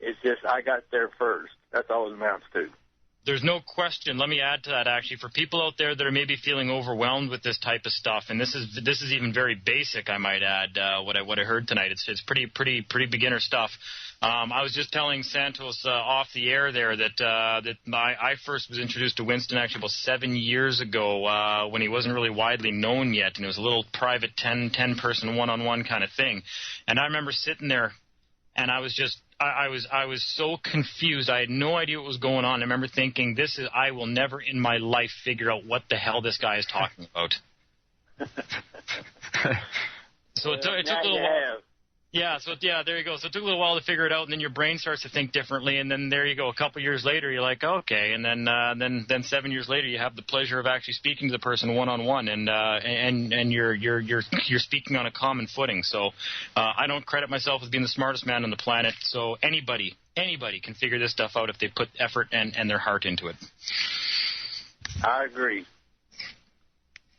It's just I got there first. That's all it amounts to. There's no question. Let me add to that, actually, for people out there that are maybe feeling overwhelmed with this type of stuff, and this is even very basic, I might add, what I heard tonight. It's pretty beginner stuff. I was just telling Santos off the air there that I first was introduced to Winston actually about 7 years ago when he wasn't really widely known yet, and it was a little private 10-person one-on-one kind of thing. And I remember sitting there, and I was so confused. I had no idea what was going on. I remember thinking, I will never in my life figure out what the hell this guy is talking about. So it took a little while. Yeah, there you go. So it took a little while to figure it out, and then your brain starts to think differently, and then there you go. A couple years later, you're like, okay, and then 7 years later, you have the pleasure of actually speaking to the person one-on-one, and you're speaking on a common footing. So I don't credit myself as being the smartest man on the planet. So anybody can figure this stuff out if they put effort and their heart into it. I agree.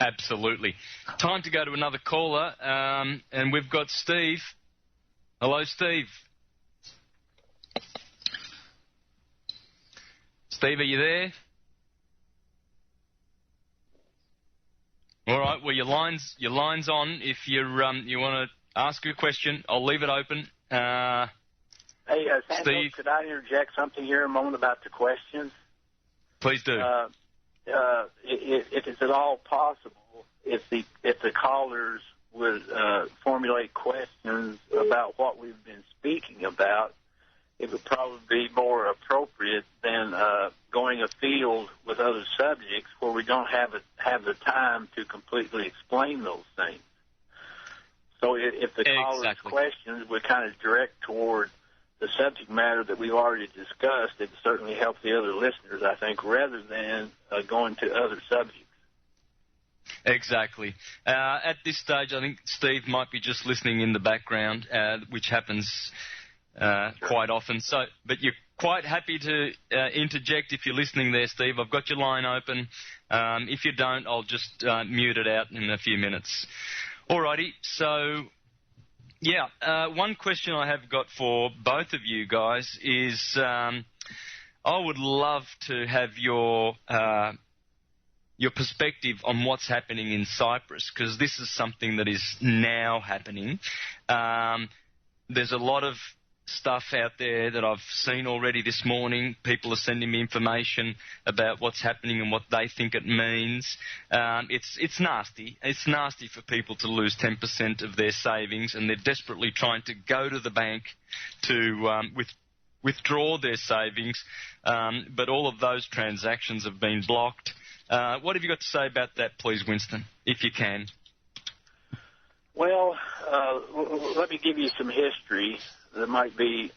Absolutely. Time to go to another caller, and we've got Steve. Hello, Steve. Steve, are you there? All right. Well, your line's on. If you want to ask a question, I'll leave it open. Hey, Santos, Steve, could I interject something here a moment about the questions? Please do. If it's at all possible, if the callers would formulate questions about what we've been speaking about, it would probably be more appropriate than going afield with other subjects where we don't have the time to completely explain those things. So if the callers' questions would kind of direct toward the subject matter that we've already discussed, it would certainly help the other listeners, I think, rather than going to other subjects. Exactly. At this stage, I think Steve might be just listening in the background, which happens quite often. So, but you're quite happy to interject if you're listening there, Steve. I've got your line open. If you don't, I'll just mute it out in a few minutes. Alrighty. So, yeah, one question I have got for both of you guys is I would love to have your perspective on what's happening in Cyprus, because this is something that is now happening. There's a lot of stuff out there that I've seen already this morning. People are sending me information about what's happening and what they think it means. It's nasty. It's nasty for people to lose 10% of their savings, and they're desperately trying to go to the bank to withdraw their savings, but all of those transactions have been blocked. What have you got to say about that, please, Winston, if you can? Well, let me give you some history that might be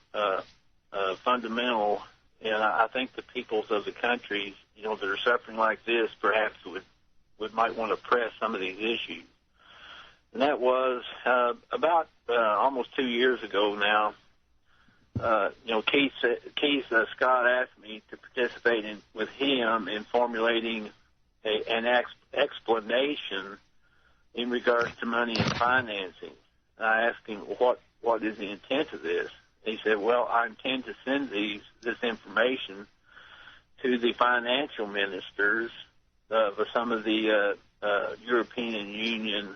fundamental, and I think the peoples of the countries, that are suffering like this, perhaps might want to press some of these issues. And that was about almost 2 years ago now. Keith Scott asked me to participate with him in formulating an explanation in regards to money and financing. And I asked him, what is the intent of this? And he said, well, I intend to send this information to the financial ministers of some of the European Union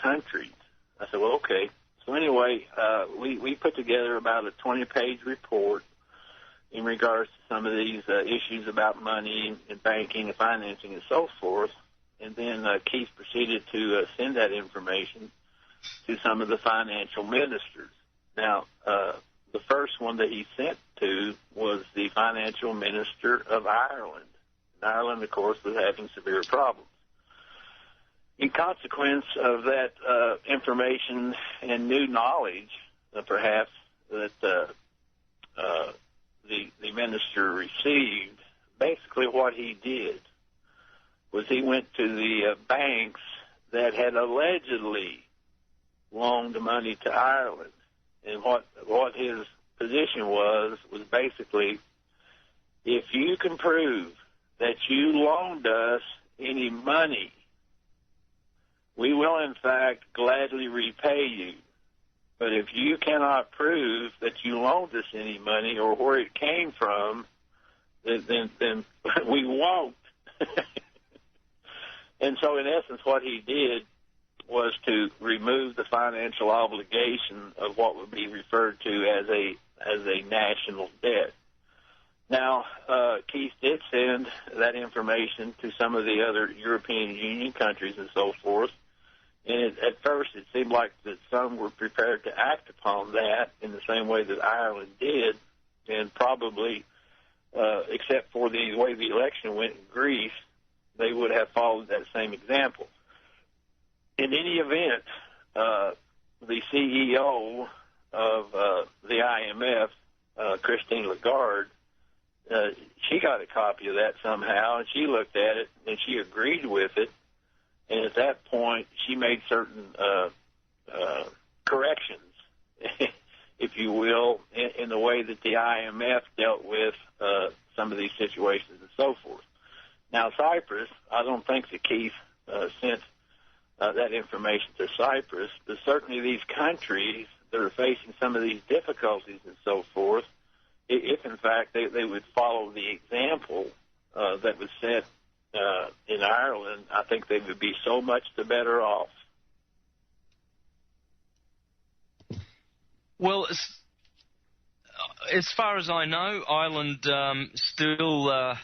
countries. I said, well, okay. So anyway, we put together about a 20-page report in regards to some of these issues about money and banking and financing and so forth. And then Keith proceeded to send that information to some of the financial ministers. Now, the first one that he sent to was the financial minister of Ireland. And Ireland, of course, was having severe problems. In consequence of that information and new knowledge, perhaps, that the minister received, basically what he did was he went to the banks that had allegedly loaned money to Ireland. And what his position was basically, if you can prove that you loaned us any money, we will, in fact, gladly repay you. But if you cannot prove that you loaned us any money or where it came from, then we won't. And so, in essence, what he did was to remove the financial obligation of what would be referred to as a national debt. Now, Keith did send that information to some of the other European Union countries and so forth. And at first, it seemed like that some were prepared to act upon that in the same way that Ireland did, and probably, except for the way the election went in Greece, they would have followed that same example. In any event, the CEO of the IMF, Christine Lagarde, she got a copy of that somehow, and she looked at it, and she agreed with it. And at that point, she made certain corrections, if you will, in the way that the IMF dealt with some of these situations and so forth. Now, Cyprus, I don't think that Keith sent that information to Cyprus. But certainly these countries that are facing some of these difficulties and so forth, if in fact they would follow the example that was set in Ireland, I think they would be so much the better off. Well, as far as I know, Ireland still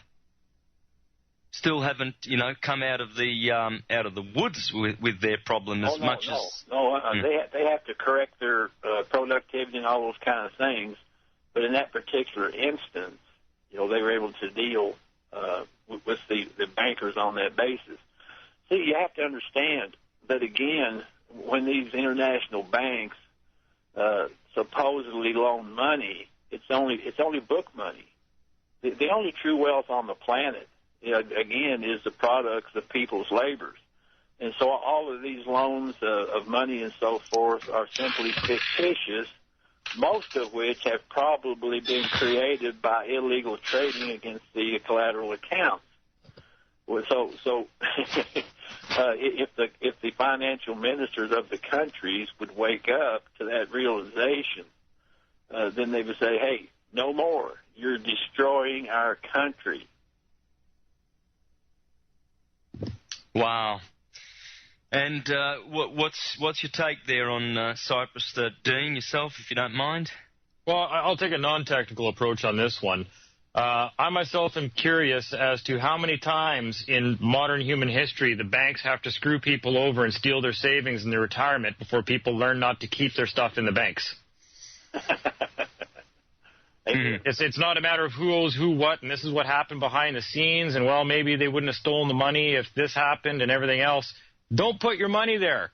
haven't, come out of the woods with their problem as much as. They have to correct their productivity and all those kind of things. But in that particular instance, they were able to deal with the bankers on that basis. See, you have to understand that again, when these international banks supposedly loan money, it's only book money. The only true wealth on the planet, again, is the products of people's labors. And so all of these loans of money and so forth are simply fictitious, most of which have probably been created by illegal trading against the collateral accounts. So if the financial ministers of the countries would wake up to that realization, then they would say, hey, no more. You're destroying our country. Wow. And what's your take there on Cyprus, Dean, yourself, if you don't mind? Well, I'll take a non-technical approach on this one. I myself am curious as to how many times in modern human history the banks have to screw people over and steal their savings and their retirement before people learn not to keep their stuff in the banks. It's not a matter of who owes who what, and this is what happened behind the scenes, and, well, maybe they wouldn't have stolen the money if this happened and everything else. Don't put your money there.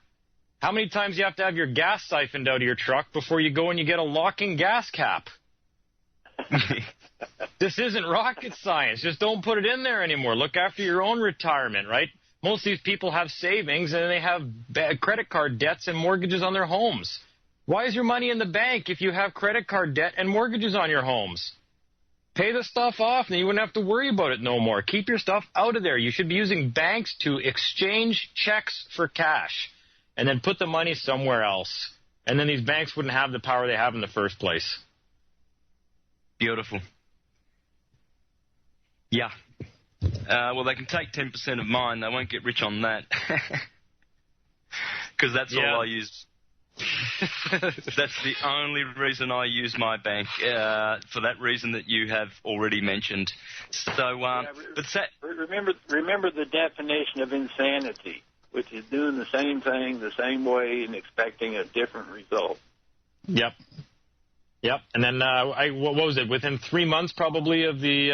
How many times do you have to have your gas siphoned out of your truck before you go and you get a locking gas cap? This isn't rocket science. Just don't put it in there anymore. Look after your own retirement, right? Most of these people have savings, and they have bad credit card debts and mortgages on their homes. Why is your money in the bank if you have credit card debt and mortgages on your homes? Pay the stuff off, and you wouldn't have to worry about it no more. Keep your stuff out of there. You should be using banks to exchange checks for cash and then put the money somewhere else. And then these banks wouldn't have the power they have in the first place. Beautiful. Yeah. Well, they can take 10% of mine. They won't get rich on that. Because that's all I use. That's the only reason I use my bank, for that reason that you have already mentioned. So, remember the definition of insanity, which is doing the same thing the same way and expecting a different result. Yep. And then what was it? Within 3 months, probably, of the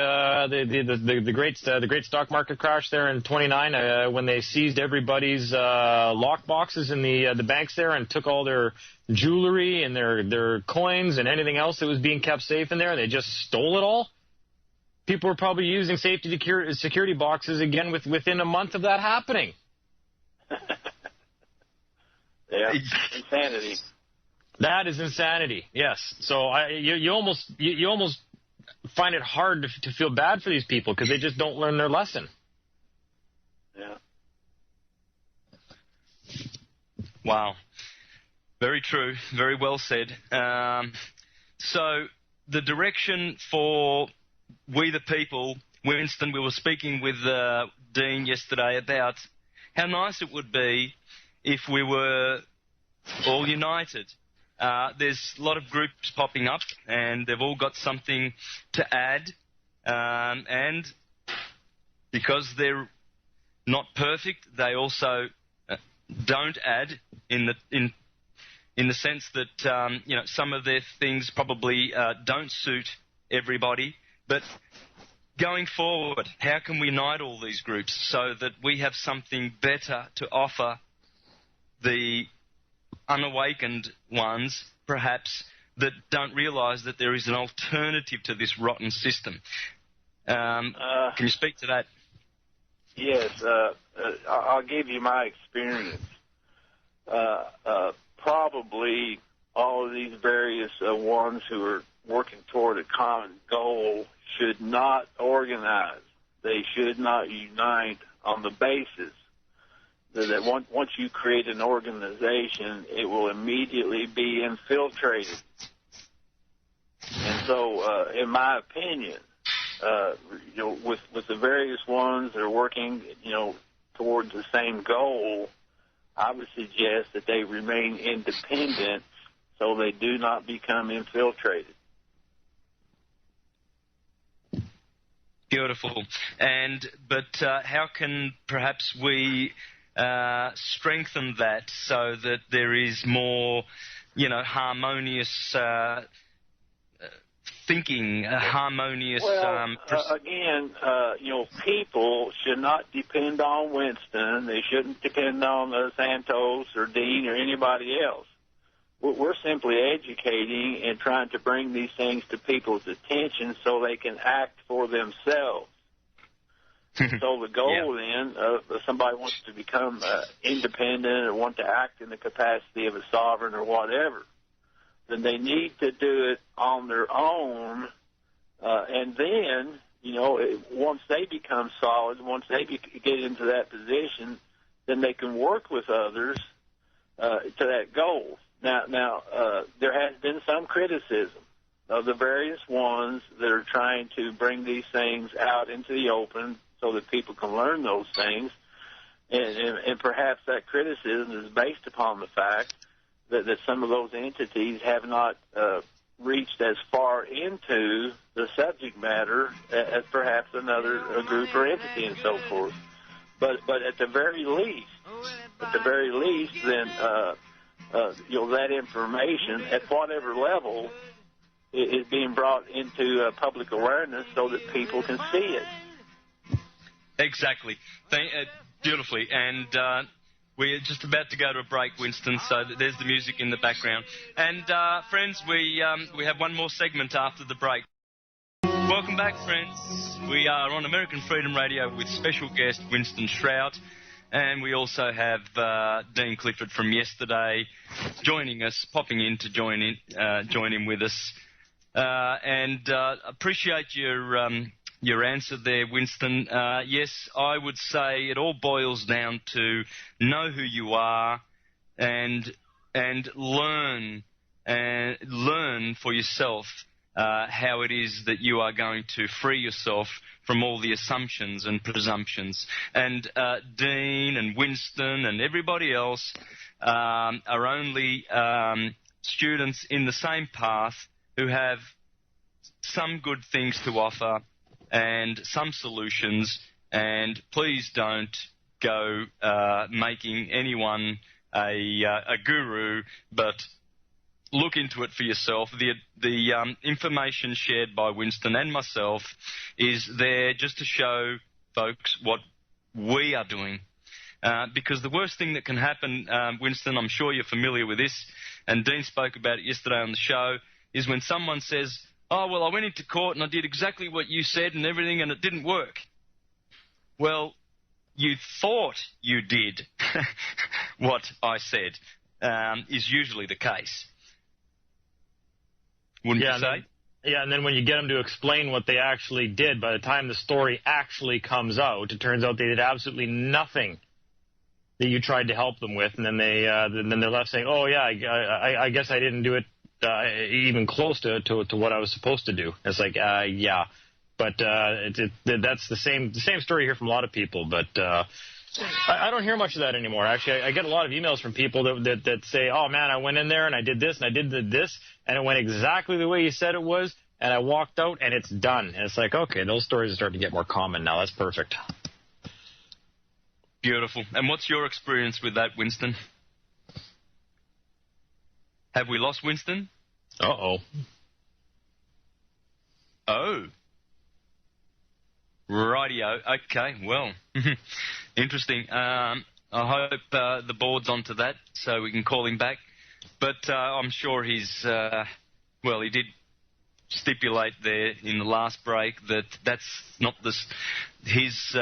great stock market crash there in '29, when they seized everybody's lock boxes in the banks there and took all their jewelry and their coins and anything else that was being kept safe in there, and they just stole it all. People were probably using safety security boxes again within a month of that happening. Yeah, insanity. That is insanity. Yes. So you almost find it hard to feel bad for these people because they just don't learn their lesson. Yeah. Wow. Very true. Very well said. So the direction for we the people, Winston, we were speaking with Dean yesterday about how nice it would be if we were all united. There's a lot of groups popping up, and they've all got something to add. And because they're not perfect, they also don't add in the sense that some of their things probably don't suit everybody. But going forward, how can we unite all these groups so that we have something better to offer the unawakened ones, perhaps, that don't realise that there is an alternative to this rotten system? Can you speak to that? Yes. I'll give you my experience. Probably all of these various ones who are working toward a common goal should not organize. They should not unite on the basis that once you create an organization, it will immediately be infiltrated. And so, in my opinion, with the various ones that are working, towards the same goal, I would suggest that they remain independent so they do not become infiltrated. Beautiful. But how can perhaps we strengthen that so that there is more, harmonious thinking, harmonious... Again, people should not depend on Winston. They shouldn't depend on Santos or Dean or anybody else. We're simply educating and trying to bring these things to people's attention so they can act for themselves. So the goal then, if somebody wants to become independent or want to act in the capacity of a sovereign or whatever, then they need to do it on their own. And then, once they become solid, once they get into that position, then they can work with others to that goal. Now, there has been some criticism of the various ones that are trying to bring these things out into the open so that people can learn those things. And perhaps that criticism is based upon the fact that some of those entities have not reached as far into the subject matter as perhaps another group or entity and so forth. But at the very least, then that information at whatever level is being brought into public awareness so that people can see it. Exactly. Beautifully. And we're just about to go to a break, Winston, so there's the music in the background. And, friends, we have one more segment after the break. Welcome back, friends. We are on American Freedom Radio with special guest Winston Shrout. And we also have Dean Clifford from yesterday joining us, popping in to join in with us. Appreciate your answer there, Winston. Yes, I would say it all boils down to know who you are and learn for yourself how it is that you are going to free yourself from all the assumptions and presumptions. And Dean and Winston and everybody else are only students in the same path who have some good things to offer and some solutions, and please don't go making anyone a guru, but look into it for yourself. The information shared by Winston and myself is there just to show folks what we are doing. Because the worst thing that can happen, Winston, I'm sure you're familiar with this, and Dean spoke about it yesterday on the show, is when someone says, oh, well, I went into court and I did exactly what you said and everything and it didn't work. Well, you thought you did what I said, is usually the case. Wouldn't you say? And then when you get them to explain what they actually did, by the time the story actually comes out, it turns out they did absolutely nothing that you tried to help them with, and then they're left saying, oh, yeah, I guess I didn't do it even close to what I was supposed to do. It's like, yeah. But that's the same story here from a lot of people, but I don't hear much of that anymore. Actually, I get a lot of emails from people that say, oh, man, I went in there and I did this and I did this, and it went exactly the way you said it was, and I walked out and it's done. And it's like, okay, those stories are starting to get more common now. That's perfect. Beautiful. And what's your experience with that, Winston? Have we lost Winston? Uh-oh. Oh. Rightio. Okay, well, interesting. I hope the board's onto that so we can call him back. But I'm sure he's, he did stipulate there in the last break that that's not his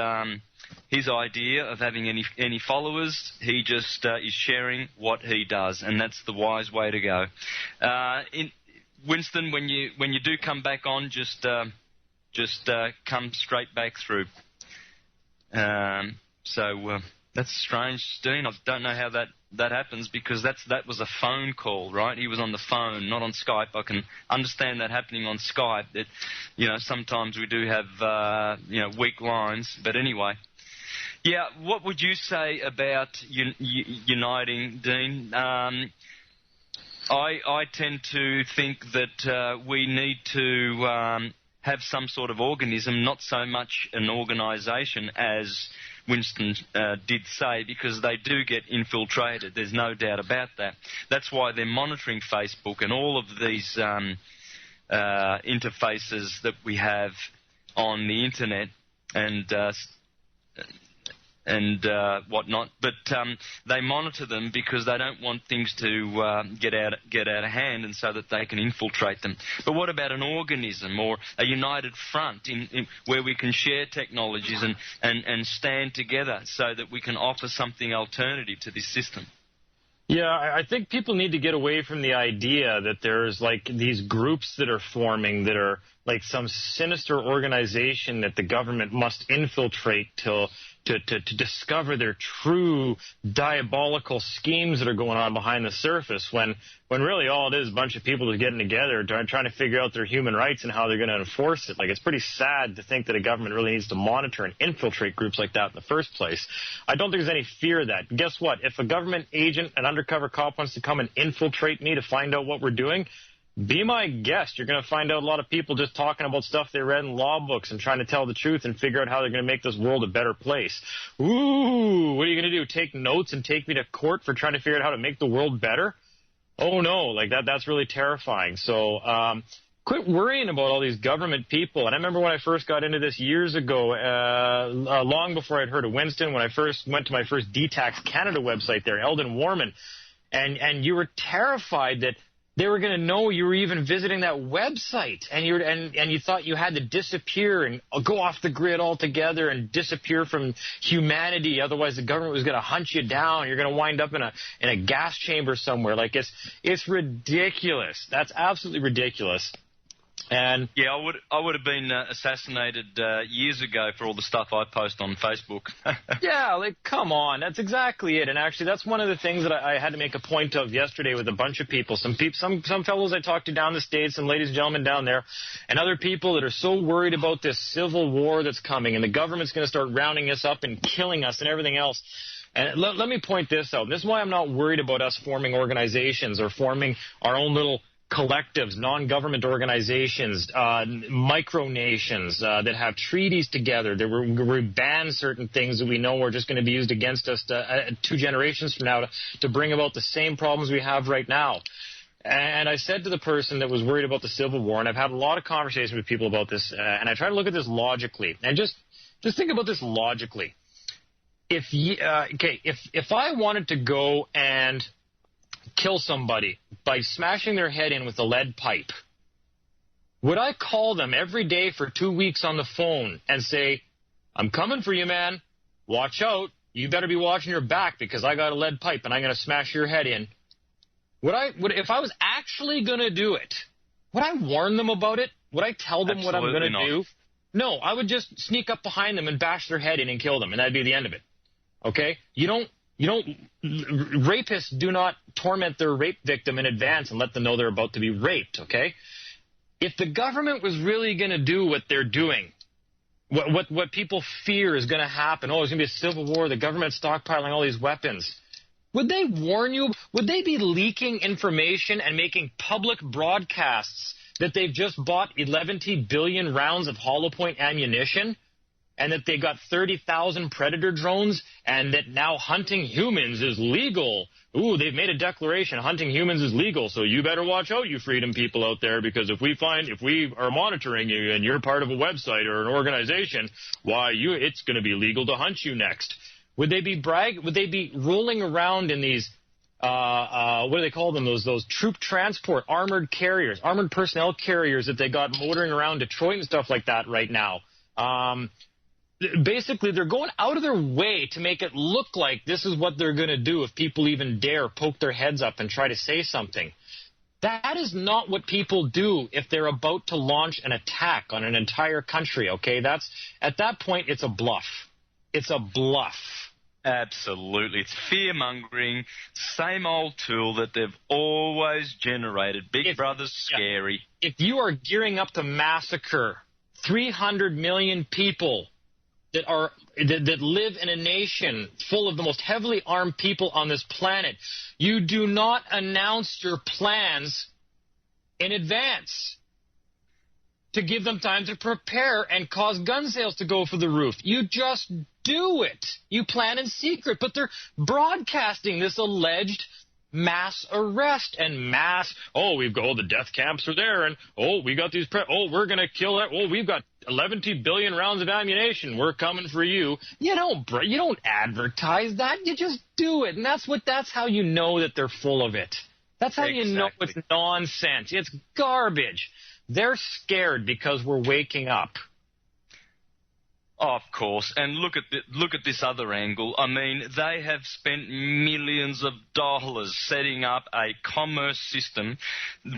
idea of having any followers. He just is sharing what he does, and that's the wise way to go. Winston, when you do come back on, just come straight back through. That's strange, Dean. I don't know how that happens, because that was a phone call, right? He was on the phone, not on Skype. I can understand that happening on Skype. That, sometimes we do have, weak lines. But anyway, yeah. What would you say about uniting, Dean? I tend to think that we need to have some sort of organism, not so much an organisation as Winston did say, because they do get infiltrated. There's no doubt about that. That's why they're monitoring Facebook and all of these interfaces that we have on the internet and whatnot. But they monitor them because they don't want things to get out of hand, and so that they can infiltrate them. But what about an organism or a united front in where we can share technologies and stand together so that we can offer something alternative to this system? Yeah, I think people need to get away from the idea that there's like these groups that are forming that are like some sinister organization that the government must infiltrate to discover their true diabolical schemes that are going on behind the surface, when really all it is a bunch of people just getting together trying to figure out their human rights and how they're going to enforce it. Like, it's pretty sad to think that a government really needs to monitor and infiltrate groups like that in the first place. I don't think there's any fear of that. Guess what? If a government agent, an undercover cop, wants to come and infiltrate me to find out what we're doing, be my guest. You're going to find out a lot of people just talking about stuff they read in law books and trying to tell the truth and figure out how they're going to make this world a better place. Ooh, what are you going to do? Take notes and take me to court for trying to figure out how to make the world better? Oh, no, like that's really terrifying. So quit worrying about all these government people. And I remember when I first got into this years ago, long before I'd heard of Winston, when I first went to my first DTAX Canada website there, Eldon Warman, and you were terrified that they were going to know you were even visiting that website, and you thought you had to disappear and go off the grid altogether and disappear from humanity. Otherwise, the government was going to hunt you down. You're going to wind up in a gas chamber somewhere. Like, it's ridiculous. That's absolutely ridiculous. And yeah, I would have been assassinated years ago for all the stuff I post on Facebook. Yeah, like, come on, that's exactly it. And actually, that's one of the things that I had to make a point of yesterday with a bunch of people. Some fellows I talked to down the States, some ladies and gentlemen down there, and other people that are so worried about this civil war that's coming, and the government's going to start rounding us up and killing us and everything else. And let me point this out. This is why I'm not worried about us forming organizations or forming our own little collectives, non-government organizations, micronations that have treaties together that we ban certain things that we know are just going to be used against us 2 generations from now to bring about the same problems we have right now. And I said to the person that was worried about the Civil War, and I've had a lot of conversations with people about this, and I try to look at this logically, and just think about this logically. If I wanted to go and kill somebody by smashing their head in with a lead pipe, would I call them every day for 2 weeks on the phone and say, I'm coming for you, man. Watch out. You better be watching your back because I got a lead pipe and I'm going to smash your head in? If I was actually going to do it, would I warn them about it? Would I tell them what I'm going to do? No, I would just sneak up behind them and bash their head in and kill them, and that'd be the end of it. Okay? Rapists do not torment their rape victim in advance and let them know they're about to be raped, okay? If the government was really going to do what they're doing, what people fear is going to happen, there's going to be a civil war, the government's stockpiling all these weapons, would they warn you? Would they be leaking information and making public broadcasts that they've just bought 11 billion rounds of hollow point ammunition? And that they got 30,000 Predator drones, and that now hunting humans is legal. Ooh, they've made a declaration, hunting humans is legal, so you better watch out, you freedom people out there, because if we are monitoring you and you're part of a website or an organization, it's going to be legal to hunt you next. Would they be rolling around in these what do they call them? Those troop transport, armored personnel carriers that they got motoring around Detroit and stuff like that right now? Basically, they're going out of their way to make it look like this is what they're going to do if people even dare poke their heads up and try to say something. That is not what people do if they're about to launch an attack on an entire country, okay? At that point, it's a bluff. It's a bluff. Absolutely. It's fear-mongering, same old tool that they've always generated. Big Brother's scary. If you are gearing up to massacre 300 million people that live in a nation full of the most heavily armed people on this planet, you do not announce your plans in advance to give them time to prepare and cause gun sales to go for the roof. You just do it. You plan in secret, but they're broadcasting this alleged mass arrest and mass, we've got all the death camps are there, and we got these, we're going to kill that, we've got 11 billion rounds of ammunition, we're coming for you. You don't advertise that, you just do it, and that's how you know that they're full of it. That's how you know it's nonsense. It's garbage. They're scared because we're waking up. Of course, and look at this other angle. I mean, they have spent millions of dollars setting up a commerce system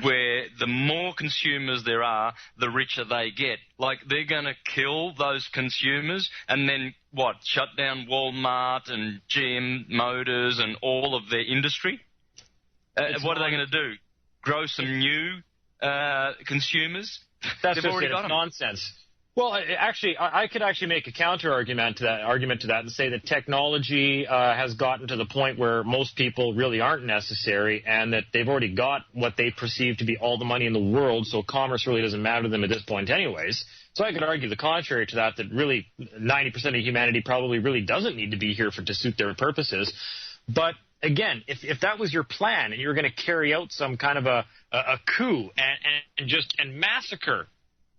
where the more consumers there are, the richer they get. Like, they're going to kill those consumers and then, shut down Walmart and GM Motors and all of their industry? What are they going to do? Grow some new consumers? That's They've already got them. Nonsense. Well, actually, I could actually make a counter-argument to that and say that technology has gotten to the point where most people really aren't necessary and that they've already got what they perceive to be all the money in the world, so commerce really doesn't matter to them at this point anyways. So I could argue the contrary to that really 90% of humanity probably really doesn't need to be here to suit their purposes. But again, if that was your plan and you were going to carry out some kind of a coup and massacre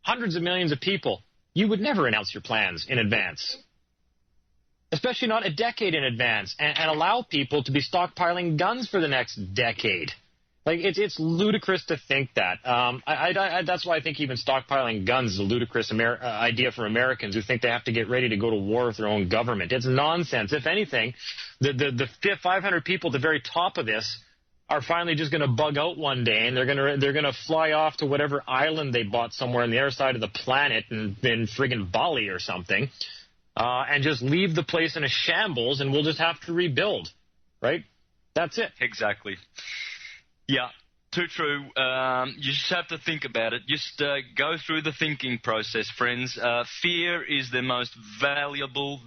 hundreds of millions of people, you would never announce your plans in advance, especially not a decade in advance, and allow people to be stockpiling guns for the next decade. Like, it's ludicrous to think that. That's why I think even stockpiling guns is a ludicrous idea for Americans who think they have to get ready to go to war with their own government. It's nonsense. If anything, the 500 people at the very top of this are finally just going to bug out one day, and they're going to fly off to whatever island they bought somewhere on the other side of the planet in friggin' Bali or something, and just leave the place in a shambles, and we'll just have to rebuild, right? That's it. Exactly. Yeah, too true. You just have to think about it. Just go through the thinking process, friends. Fear is the most valuable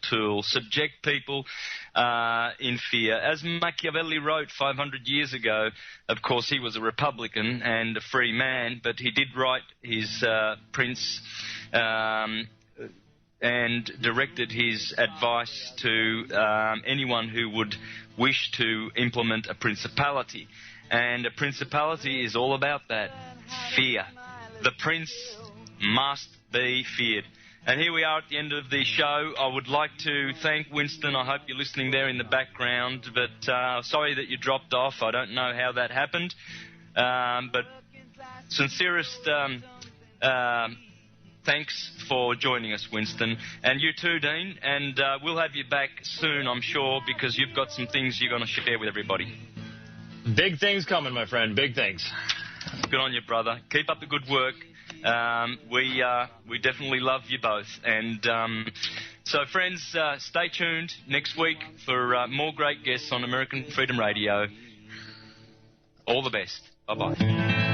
tool. Subject people in fear. As Machiavelli wrote 500 years ago, of course, he was a Republican and a free man, but he did write his Prince and directed his advice to anyone who would wish to implement a principality. And a principality is all about that, fear. The prince must be feared. And here we are at the end of the show. I would like to thank Winston. I hope you're listening there in the background. But sorry that you dropped off. I don't know how that happened. But sincerest thanks for joining us, Winston. And you too, Dean. And we'll have you back soon, I'm sure, because you've got some things you're going to share with everybody. Big things coming, my friend. Big things. Good on you, brother. Keep up the good work. We definitely love you both. And so, friends, stay tuned next week for more great guests on American Freedom Radio. All the best. Bye-bye.